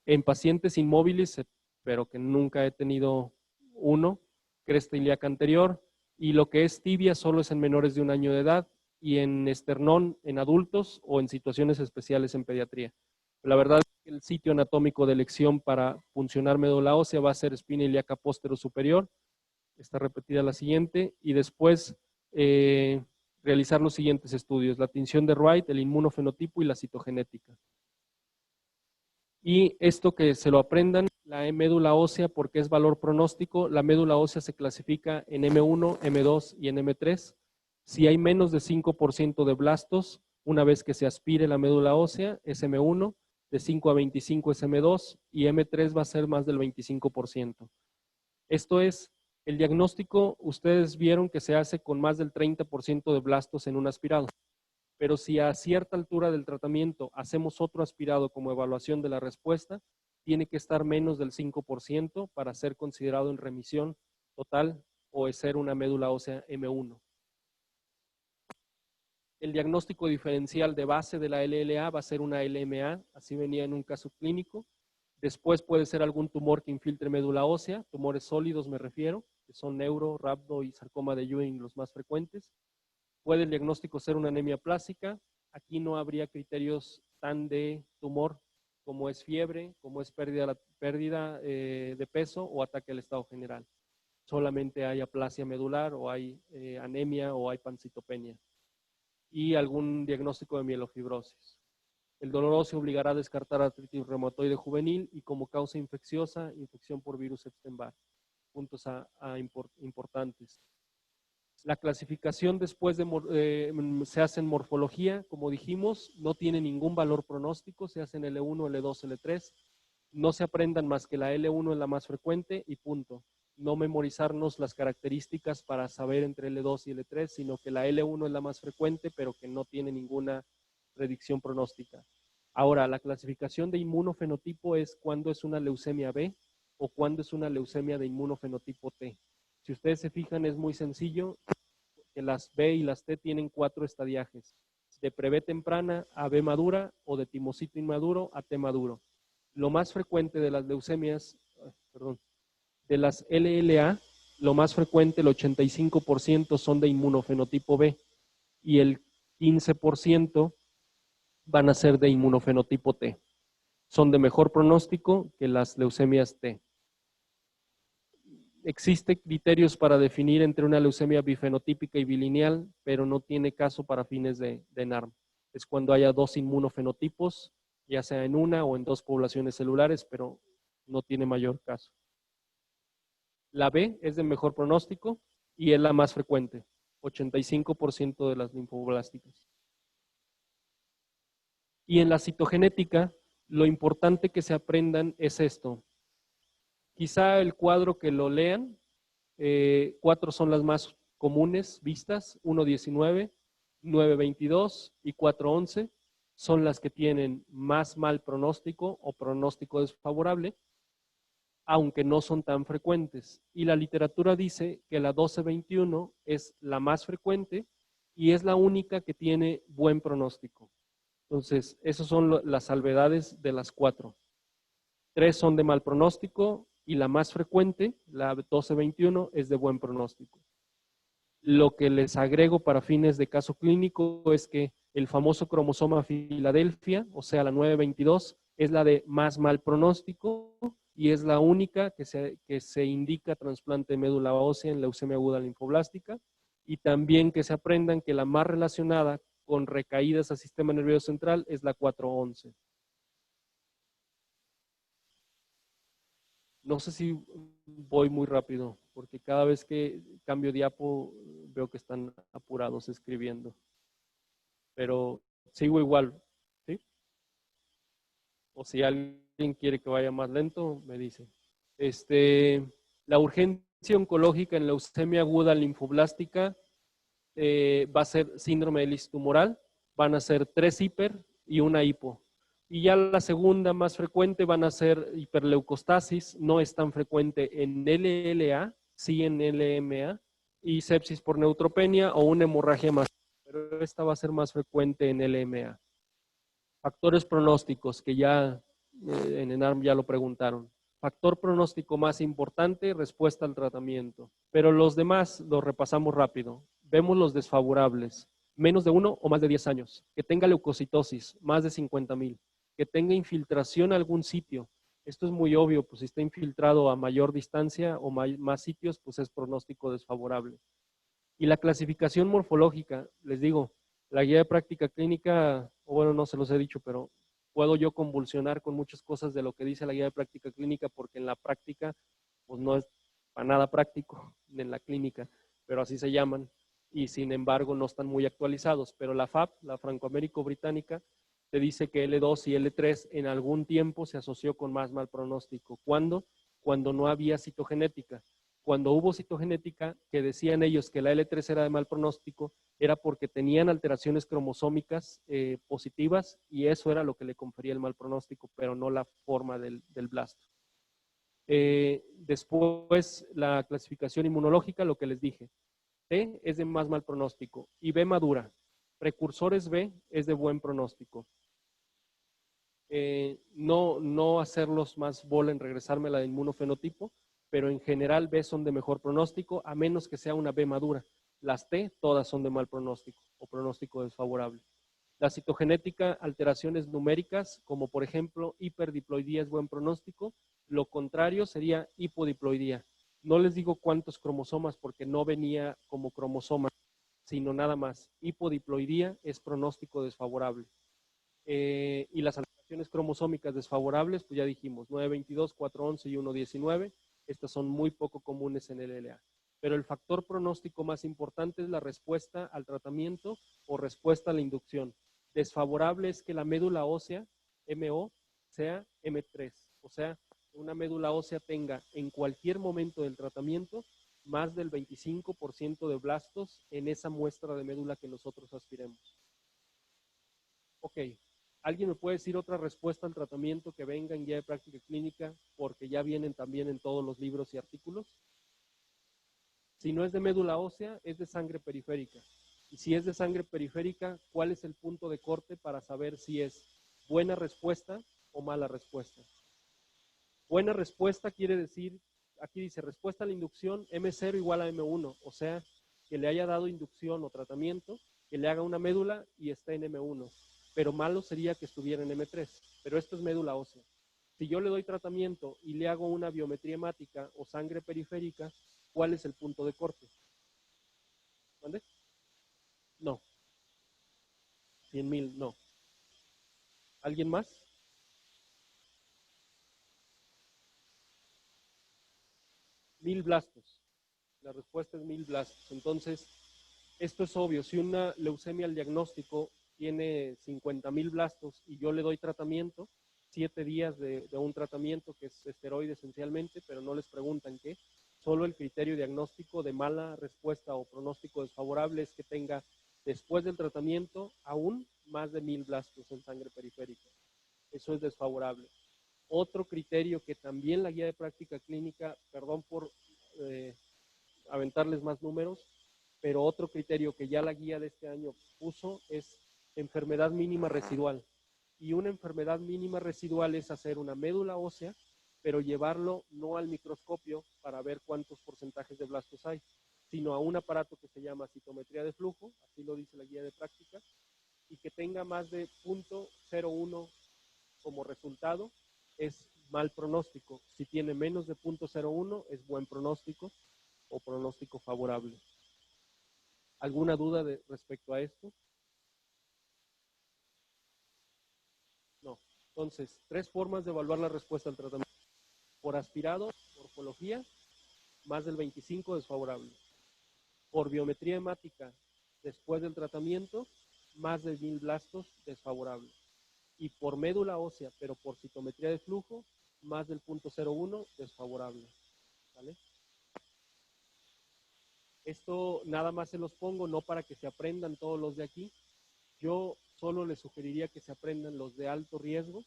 En pacientes inmóviles, pero que nunca he tenido uno, cresta ilíaca anterior, y lo que es tibia solo es en menores de 1 año de edad, y en esternón en adultos o en situaciones especiales en pediatría. La verdad es que el sitio anatómico de elección para puncionar médula ósea va a ser espina ilíaca póstero superior, está repetida la siguiente, y después realizar los siguientes estudios: la tinción de Wright, el inmunofenotipo y la citogenética. Y esto que se lo aprendan, la médula ósea, porque es valor pronóstico. La médula ósea se clasifica en M1, M2 y en M3. Si hay menos de 5% de blastos, una vez que se aspire la médula ósea, es M1, de 5 a 25 es M2 y M3 va a ser más del 25%. Esto es, el diagnóstico, ustedes vieron que se hace con más del 30% de blastos en un aspirado. Pero si a cierta altura del tratamiento hacemos otro aspirado como evaluación de la respuesta, tiene que estar menos del 5% para ser considerado en remisión total o ser una médula ósea M1. El diagnóstico diferencial de base de la LLA va a ser una LMA, así venía en un caso clínico. Después puede ser algún tumor que infiltre médula ósea, tumores sólidos me refiero, que son neuro, rhabdo y sarcoma de Ewing los más frecuentes. Puede el diagnóstico ser una anemia plástica. Aquí no habría criterios tan de tumor como es fiebre, como es pérdida de peso o ataque al estado general. Solamente hay aplasia medular o hay anemia o hay pancitopenia. Y algún diagnóstico de mielofibrosis. El dolor óseo obligará a descartar artritis reumatoide juvenil y como causa infecciosa, infección por virus Epstein-Barr. Puntos importantes. La clasificación después se hace en morfología, como dijimos, no tiene ningún valor pronóstico, se hace en L1, L2, L3. No se aprendan más que la L1 es la más frecuente y punto. No memorizarnos las características para saber entre L2 y L3, sino que la L1 es la más frecuente, pero que no tiene ninguna predicción pronóstica. Ahora, la clasificación de inmunofenotipo es cuando es una leucemia B o cuando es una leucemia de inmunofenotipo T. Si ustedes se fijan, es muy sencillo, que las B y las T tienen 4 estadiajes, de pre-B temprana a B madura o de timocito inmaduro a T maduro. Lo más frecuente de las leucemias, de las LLA, lo más frecuente, el 85% son de inmunofenotipo B y el 15% van a ser de inmunofenotipo T. Son de mejor pronóstico que las leucemias T. Existen criterios para definir entre una leucemia bifenotípica y bilineal, pero no tiene caso para fines de NARM. Es cuando haya 2 inmunofenotipos, ya sea en una o en 2 poblaciones celulares, pero no tiene mayor caso. La B es de mejor pronóstico y es la más frecuente, 85% de las linfoblásticas. Y en la citogenética, lo importante que se aprendan es esto. Quizá el cuadro que lo lean, 4 son las más comunes vistas, 1.19, 9.22 y 4.11 son las que tienen más mal pronóstico o pronóstico desfavorable, aunque no son tan frecuentes. Y la literatura dice que la 12.21 es la más frecuente y es la única que tiene buen pronóstico. Entonces, esas son las salvedades de las 4. 3 son de mal pronóstico y la más frecuente, la 12.21, es de buen pronóstico. Lo que les agrego para fines de caso clínico es que el famoso cromosoma Filadelfia, o sea, la 9.22, es la de más mal pronóstico y es la única que se indica trasplante de médula ósea en leucemia aguda linfoblástica, y también que se aprendan que la más relacionada con recaídas al sistema nervioso central es la 4.11. No sé si voy muy rápido, porque cada vez que cambio diapo veo que están apurados escribiendo. Pero sigo igual, ¿sí? O si alguien quiere que vaya más lento, me dice. La urgencia oncológica en leucemia aguda linfoblástica va a ser síndrome de lisis tumoral, van a ser 3 hiper y una hipo. Y ya la segunda más frecuente van a ser hiperleucostasis, no es tan frecuente en LLA, sí en LMA, y sepsis por neutropenia o una hemorragia más, pero esta va a ser más frecuente en LMA. Factores pronósticos, que ya en ENARM ya lo preguntaron. Factor pronóstico más importante, respuesta al tratamiento. Pero los demás los repasamos rápido. Vemos los desfavorables. Menos de 1 o más de 10 años. Que tenga leucocitosis, más de 50,000. Que tenga infiltración a algún sitio. Esto es muy obvio, pues si está infiltrado a mayor distancia o más sitios, pues es pronóstico desfavorable. Y la clasificación morfológica, les digo, la guía de práctica clínica, o bueno, no se los he dicho, pero puedo yo convulsionar con muchas cosas de lo que dice la guía de práctica clínica, porque en la práctica, pues no es para nada práctico en la clínica, pero así se llaman, y sin embargo no están muy actualizados. Pero la FAB, la Franco-Américo-Británica, te dice que L2 y L3 en algún tiempo se asoció con más mal pronóstico. ¿Cuándo? Cuando no había citogenética. Cuando hubo citogenética, que decían ellos que la L3 era de mal pronóstico, era porque tenían alteraciones cromosómicas positivas y eso era lo que le confería el mal pronóstico, pero no la forma del blasto. Después, la clasificación inmunológica, lo que les dije. T es de más mal pronóstico y B madura. Precursores B es de buen pronóstico. No hacerlos más bola en regresarme a la de inmunofenotipo, pero en general B son de mejor pronóstico, a menos que sea una B madura. Las T todas son de mal pronóstico o pronóstico desfavorable. La citogenética, alteraciones numéricas, como por ejemplo hiperdiploidía es buen pronóstico, lo contrario sería hipodiploidía. No les digo cuántos cromosomas porque no venía como cromosoma, sino nada más. Hipodiploidía es pronóstico desfavorable. Y las alteraciones cromosómicas desfavorables, pues ya dijimos, 922, 411 y 119, estas son muy poco comunes en el LA. Pero el factor pronóstico más importante es la respuesta al tratamiento o respuesta a la inducción. Desfavorable es que la médula ósea, MO, sea M3, o sea, una médula ósea tenga en cualquier momento del tratamiento más del 25% de blastos en esa muestra de médula que nosotros aspiremos. Ok, ¿alguien me puede decir otra respuesta al tratamiento que venga en guía de práctica clínica? Porque ya vienen también en todos los libros y artículos. Si no es de médula ósea, es de sangre periférica. Y si es de sangre periférica, ¿cuál es el punto de corte para saber si es buena respuesta o mala respuesta? Buena respuesta quiere decir, aquí dice respuesta a la inducción M0 igual a M1, o sea, que le haya dado inducción o tratamiento, que le haga una médula y esté en M1. Pero malo sería que estuviera en M3, pero esto es médula ósea. Si yo le doy tratamiento y le hago una biometría hemática o sangre periférica, ¿cuál es el punto de corte? ¿Dónde? No. 100,000, no. ¿Alguien más? Mil blastos. La respuesta es 1000 blastos. Entonces, esto es obvio. Si una leucemia al diagnóstico tiene 50,000 blastos y yo le doy tratamiento, 7 días de un tratamiento que es esteroide esencialmente, pero no les preguntan qué, solo el criterio diagnóstico de mala respuesta o pronóstico desfavorable es que tenga después del tratamiento aún más de 1000 blastos en sangre periférica. Eso es desfavorable. Otro criterio que también la guía de práctica clínica, perdón por aventarles más números, pero otro criterio que ya la guía de este año puso es enfermedad mínima residual. Y una enfermedad mínima residual es hacer una médula ósea, pero llevarlo no al microscopio para ver cuántos porcentajes de blastos hay, sino a un aparato que se llama citometría de flujo, así lo dice la guía de práctica, y que tenga más de 0.01 como resultado, es mal pronóstico. Si tiene menos de 0.01 es buen pronóstico o pronóstico favorable. ¿Alguna duda respecto a esto? No. Entonces, 3 formas de evaluar la respuesta al tratamiento. Por aspirado, morfología, más del 25 desfavorable. Por biometría hemática, después del tratamiento, más de 1000 blastos desfavorable. Y por médula ósea, pero por citometría de flujo, más del 0.01 desfavorable. ¿Vale? Esto nada más se los pongo, no para que se aprendan todos los de aquí. Yo solo les sugeriría que se aprendan los de alto riesgo.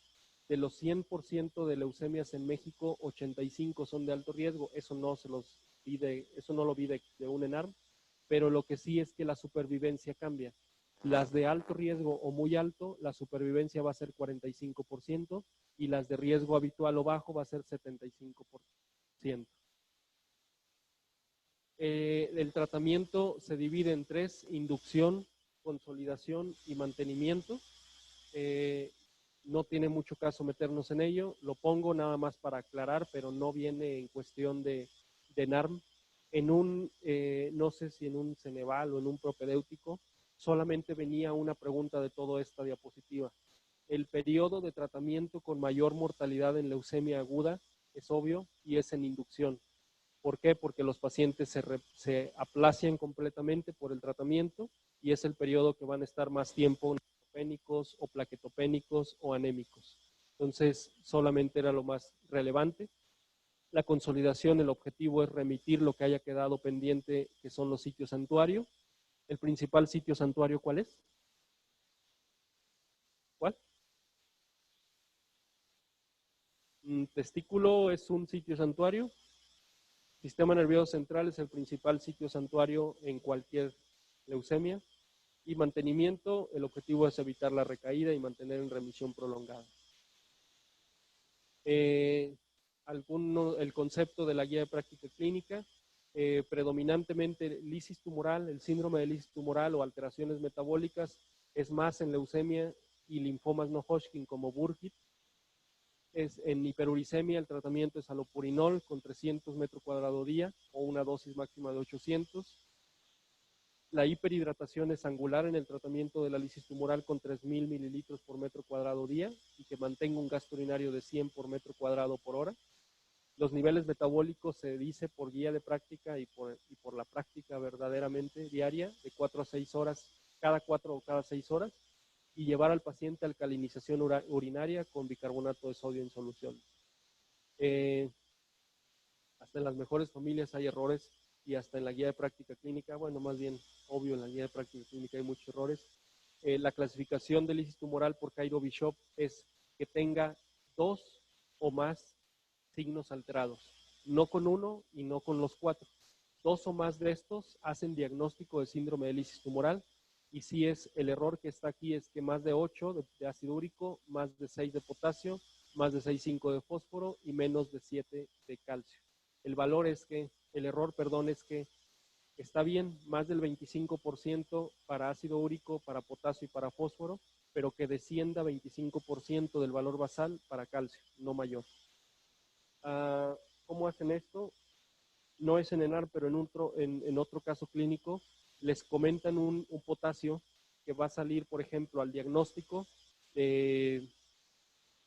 De los 100% de leucemias en México, 85 son de alto riesgo. Eso no se los pide, eso no lo vi de un ENARM, pero lo que sí es que la supervivencia cambia. Las de alto riesgo o muy alto, la supervivencia va a ser 45% y las de riesgo habitual o bajo va a ser 75%. El tratamiento se divide en 3: inducción, consolidación y mantenimiento. No tiene mucho caso meternos en ello, lo pongo nada más para aclarar, pero no viene en cuestión de NARM. no sé si en un Ceneval o en un propedéutico, solamente venía una pregunta de toda esta diapositiva. El periodo de tratamiento con mayor mortalidad en leucemia aguda es obvio y es en inducción. ¿Por qué? Porque los pacientes se aplacian completamente por el tratamiento y es el periodo que van a estar más tiempo neutropénicos o plaquetopénicos o anémicos. Entonces, solamente era lo más relevante. La consolidación, el objetivo es remitir lo que haya quedado pendiente, que son los sitios santuario. ¿El principal sitio santuario cuál es? ¿Cuál? Testículo es un sitio santuario. Sistema nervioso central es el principal sitio santuario en cualquier leucemia. Y mantenimiento, el objetivo es evitar la recaída y mantener en remisión prolongada. El concepto de la guía de práctica clínica, predominantemente lisis tumoral, el síndrome de lisis tumoral o alteraciones metabólicas es más en leucemia y linfomas no Hodgkin como Burkitt. En hiperuricemia el tratamiento es alopurinol con 300 metros cuadrados día o una dosis máxima de 800. La hiperhidratación es angular en el tratamiento de la lisis tumoral con 3.000 mililitros por metro cuadrado día y que mantenga un gasto urinario de 100 por metro cuadrado por hora. Los niveles metabólicos se dice por guía de práctica y por la práctica verdaderamente diaria de 4 a 6 horas, cada 4 o cada 6 horas, y llevar al paciente a alcalinización urinaria con bicarbonato de sodio en solución. Hasta en las mejores familias hay errores y hasta en la guía de práctica clínica, bueno, más bien obvio en la guía de práctica clínica hay muchos errores. La clasificación de lisis tumoral por Cairo Bishop es que tenga 2 o más signos alterados, no con 1 y no con los 4. 2 o más de estos hacen diagnóstico de síndrome de lisis tumoral y si es el error que está aquí es que más de 8 de ácido úrico, más de 6 de potasio, más de 6,5 de fósforo y menos de 7 de calcio. El valor es que, el error, perdón, es que está bien más del 25% para ácido úrico, para potasio y para fósforo, pero que descienda 25% del valor basal para calcio, no mayor. ¿Cómo hacen esto? No es en ENAR, pero en otro caso clínico, les comentan un potasio que va a salir, por ejemplo, al diagnóstico de,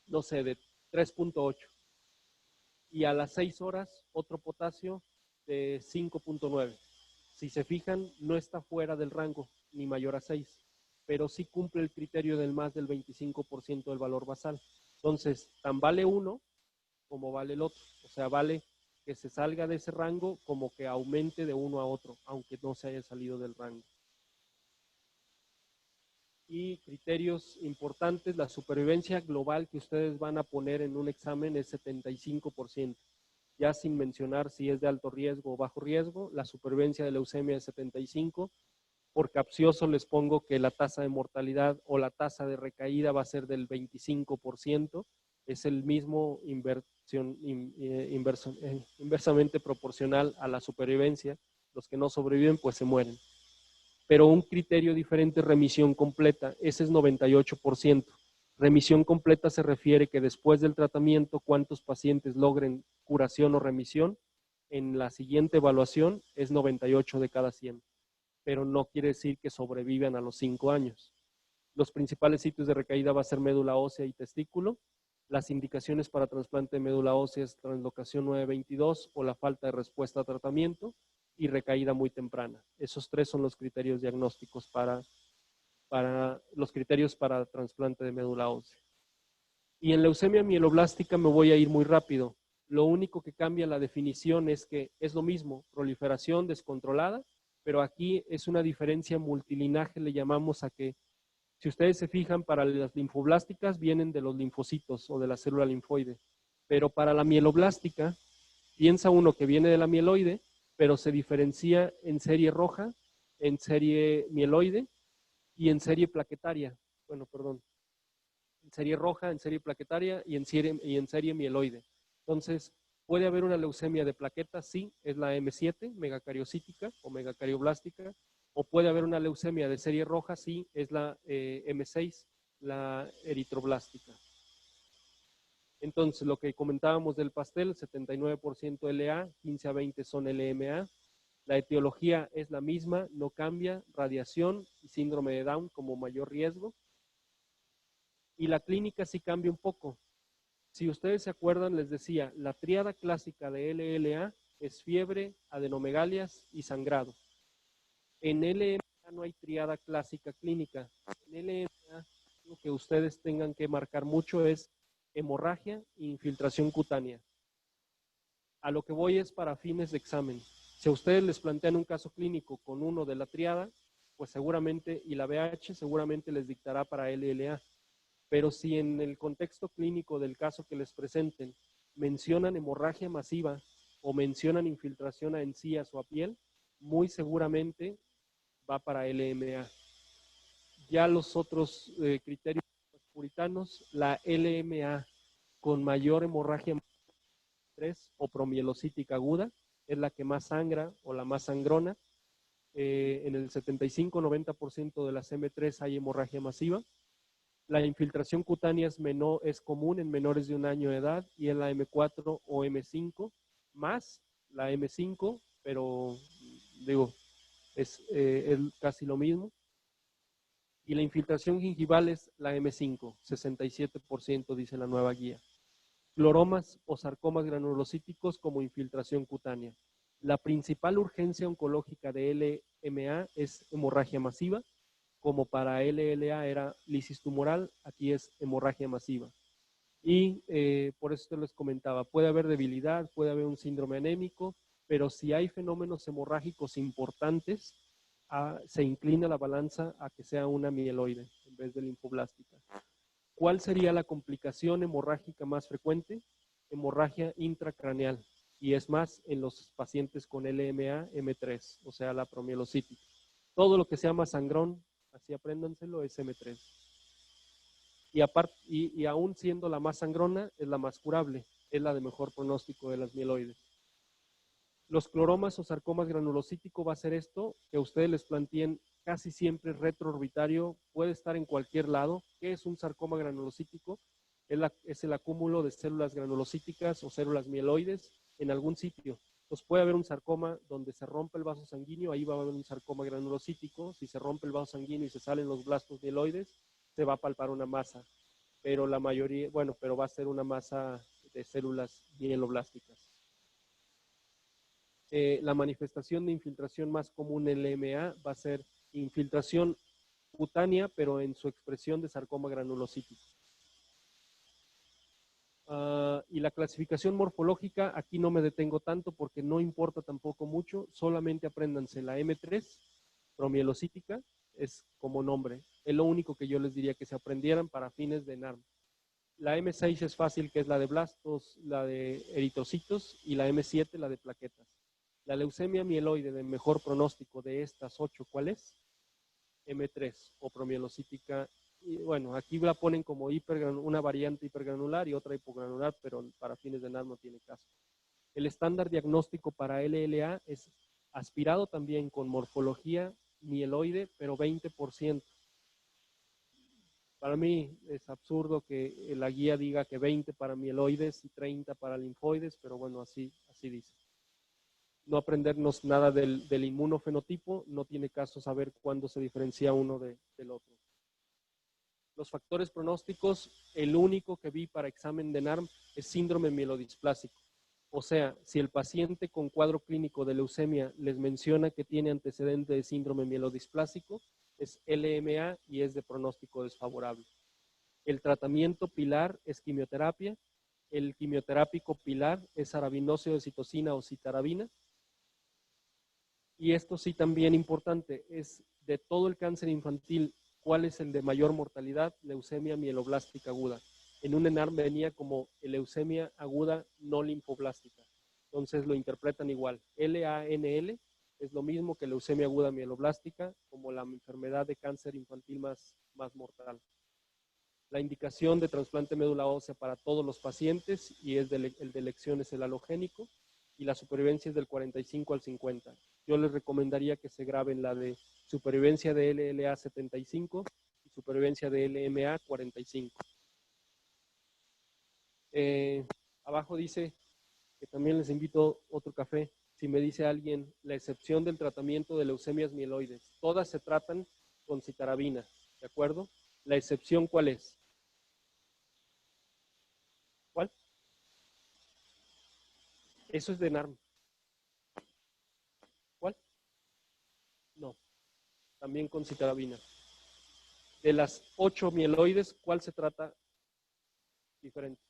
no sé, de 3.8. Y a las 6 horas, otro potasio de 5.9. Si se fijan, no está fuera del rango, ni mayor a 6, pero sí cumple el criterio del más del 25% del valor basal. Entonces, tan vale uno como vale el otro. O sea, vale que se salga de ese rango como que aumente de uno a otro, aunque no se haya salido del rango. Y criterios importantes, la supervivencia global que ustedes van a poner en un examen es 75%. Ya sin mencionar si es de alto riesgo o bajo riesgo, la supervivencia de leucemia es 75%. Por capcioso les pongo que la tasa de mortalidad o la tasa de recaída va a ser del 25%. Es el mismo inversamente proporcional a la supervivencia. Los que no sobreviven pues se mueren. Pero un criterio diferente es remisión completa, ese es 98%. Remisión completa se refiere que después del tratamiento, cuántos pacientes logren curación o remisión, en la siguiente evaluación es 98 de cada 100, pero no quiere decir que sobrevivan a los 5 años. Los principales sitios de recaída va a ser médula ósea y testículo. Las indicaciones para trasplante de médula ósea es translocación 922 o la falta de respuesta a tratamiento y recaída muy temprana. Esos 3 son los criterios diagnósticos para los criterios para trasplante de médula ósea. Y en leucemia mieloblástica me voy a ir muy rápido. Lo único que cambia la definición es que es lo mismo, proliferación descontrolada, pero aquí es una diferencia multilinaje, le llamamos a que, si ustedes se fijan, para las linfoblásticas vienen de los linfocitos o de la célula linfoide, pero para la mieloblástica, piensa uno que viene de la mieloide, pero se diferencia en serie roja, en serie mieloide y en serie plaquetaria. Bueno, perdón. En serie roja, en serie plaquetaria y en serie mieloide. Entonces, ¿puede haber una leucemia de plaquetas? Sí, es la M7, megacariocítica o megacarioblástica. O puede haber una leucemia de serie roja, sí, es la M6, la eritroblástica. Entonces, lo que comentábamos del pastel, 79% LA, 15 a 20 son LMA. La etiología es la misma, no cambia, radiación y síndrome de Down como mayor riesgo. Y la clínica sí cambia un poco. Si ustedes se acuerdan, les decía, la tríada clásica de LLA es fiebre, adenomegalias y sangrado. En LMA no hay tríada clásica clínica. En LMA lo que ustedes tengan que marcar mucho es hemorragia e infiltración cutánea. A lo que voy es para fines de examen. Si a ustedes les plantean un caso clínico con uno de la tríada, pues seguramente, y la BH seguramente les dictará para LLA. Pero si en el contexto clínico del caso que les presenten mencionan hemorragia masiva o mencionan infiltración a encías o a piel, muy seguramente va para LMA. Ya los otros criterios puritanos, la LMA con mayor hemorragia 3 o promielocítica aguda es la que más sangra o la más sangrona. En el 75-90% de las M3 hay hemorragia masiva. La infiltración cutánea es común en menores de 1 año de edad y en la M4 o M5, más la M5, pero digo, es casi lo mismo. Y la infiltración gingival es la M5, 67% dice la nueva guía. Cloromas o sarcomas granulocíticos como infiltración cutánea. La principal urgencia oncológica de LMA es hemorragia masiva, como para LLA era lisis tumoral, aquí es hemorragia masiva. Y por eso te les comentaba, puede haber debilidad, puede haber un síndrome anémico, pero si hay fenómenos hemorrágicos importantes, se inclina la balanza a que sea una mieloide en vez de linfoblástica. ¿Cuál sería la complicación hemorrágica más frecuente? Hemorragia intracraneal, y es más en los pacientes con LMA M3, o sea, la promielocítica. Todo lo que se llama sangrón, así apréndanselo, es M3. Y aún siendo la más sangrona, es la más curable, es la de mejor pronóstico de las mieloides. Los cloromas o sarcomas granulocítico va a ser esto, que ustedes les planteen casi siempre retroorbitario, puede estar en cualquier lado. ¿Qué es un sarcoma granulocítico? Es el acúmulo de células granulocíticas o células mieloides en algún sitio. Entonces puede haber un sarcoma donde se rompe el vaso sanguíneo, ahí va a haber un sarcoma granulocítico. Si se rompe el vaso sanguíneo y se salen los blastos mieloides, se va a palpar una masa. Pero la mayoría, bueno, pero va a ser una masa de células mieloblásticas. La manifestación de infiltración más común en LMA va a ser infiltración cutánea, pero en su expresión de sarcoma granulocítico. Y la clasificación morfológica, aquí no me detengo tanto porque no importa tampoco mucho, solamente apréndanse la M3, promielocítica, es como nombre. Es lo único que yo les diría que se aprendieran para fines de NARM. La M6 es fácil, que es la de blastos, la de eritrocitos, y la M7, la de plaquetas. La leucemia mieloide de mejor pronóstico de estas 8, ¿cuál es? M3 o promielocítica. Y bueno, aquí la ponen como una variante hipergranular y otra hipogranular, pero para fines de NARM no tiene caso. El estándar diagnóstico para LLA es aspirado también con morfología mieloide, pero 20%. Para mí es absurdo que la guía diga que 20 para mieloides y 30 para linfoides, pero bueno, así dice. No aprendernos nada del inmunofenotipo, no tiene caso saber cuándo se diferencia uno del otro. Los factores pronósticos, el único que vi para examen de NARM es síndrome mielodisplásico. O sea, si el paciente con cuadro clínico de leucemia les menciona que tiene antecedente de síndrome mielodisplásico, es LMA y es de pronóstico desfavorable. El tratamiento pilar es quimioterapia. El quimioterápico pilar es arabinóseo de citosina o citarabina. Y esto sí también importante, es de todo el cáncer infantil, ¿cuál es el de mayor mortalidad? Leucemia mieloblástica aguda. En un ENARM venía como leucemia aguda no linfoblástica. Entonces lo interpretan igual. LANL es lo mismo que leucemia aguda mieloblástica, como la enfermedad de cáncer infantil más mortal. La indicación de trasplante médula ósea para todos los pacientes, y es el de elección es el halogénico, y la supervivencia es del 45 al 50. Yo les recomendaría que se graben la de supervivencia de LLA 75 y supervivencia de LMA 45. Abajo dice que también les invito otro café. Si me dice alguien la excepción del tratamiento de leucemias mieloides, todas se tratan con citarabina, ¿de acuerdo? ¿La excepción cuál es? ¿Cuál? Eso es de NARM. ¿Cuál? No, también con citarabina. De las 8 mieloides, ¿cuál se trata diferente?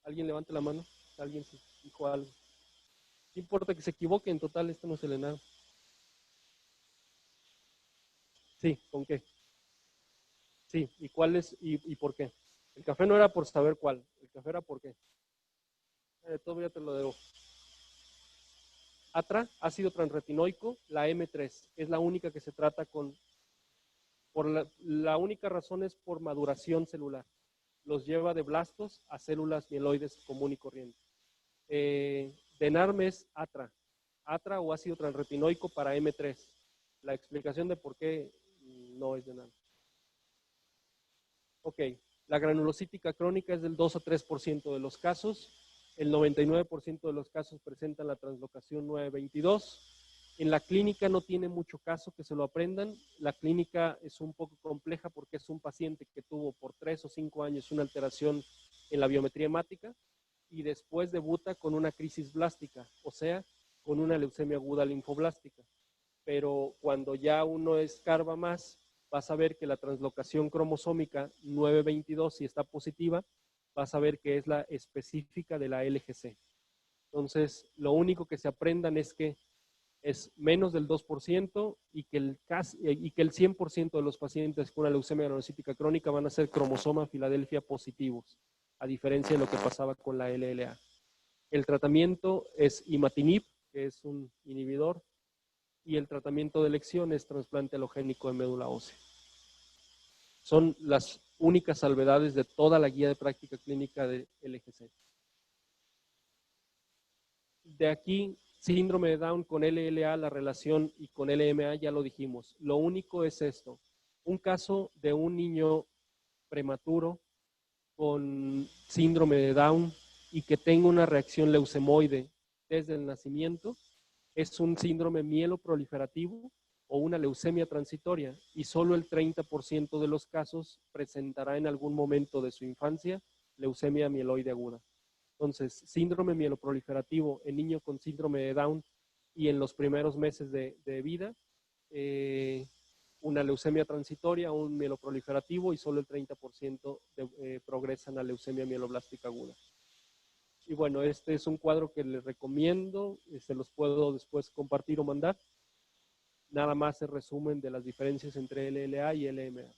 ¿Alguien levante la mano? ¿Alguien se dijo algo? No importa que se equivoque, en total esto no es el ENARM. Sí, ¿con qué? Sí, ¿y cuál es y por qué? El café no era por saber cuál, el café era por qué. Todavía te lo debo. Atra, ácido transretinoico, la M3, es la única que se trata con, la única razón es por maduración celular. Los lleva de blastos a células mieloides común y corriente. De NARM es Atra o ácido transretinoico para M3. La explicación de por qué no es de NARM. Ok, la granulocítica crónica es del 2 a 3% de los casos. El 99% de los casos presentan la translocación 922. En la clínica no tiene mucho caso que se lo aprendan. La clínica es un poco compleja porque es un paciente que tuvo por 3 o 5 años una alteración en la biometría hemática y después debuta con una crisis blástica, o sea, con una leucemia aguda linfoblástica. Pero cuando ya uno escarba más, vas a ver que la translocación cromosómica 922, si está positiva, vas a ver que es la específica de la LGC. Entonces, lo único que se aprendan es que es menos del 2% y que el 100% de los pacientes con una leucemia granulocítica crónica van a ser cromosoma Filadelfia positivos, a diferencia de lo que pasaba con la LLA. El tratamiento es imatinib, que es un inhibidor, y el tratamiento de elección es trasplante halogénico de médula ósea. Son las únicas salvedades de toda la guía de práctica clínica de LGC. De aquí, síndrome de Down con LLA, la relación y con LMA ya lo dijimos. Lo único es esto, un caso de un niño prematuro con síndrome de Down y que tenga una reacción leucemoide desde el nacimiento, es un síndrome mieloproliferativo o una leucemia transitoria y solo el 30% de los casos presentará en algún momento de su infancia leucemia mieloide aguda. Entonces, síndrome mieloproliferativo en niño con síndrome de Down y en los primeros meses de vida, una leucemia transitoria, un mieloproliferativo y solo el 30% progresan a leucemia mieloblástica aguda. Y bueno, este es un cuadro que les recomiendo, se los puedo después compartir o mandar. Nada más el resumen de las diferencias entre LLA y LMA.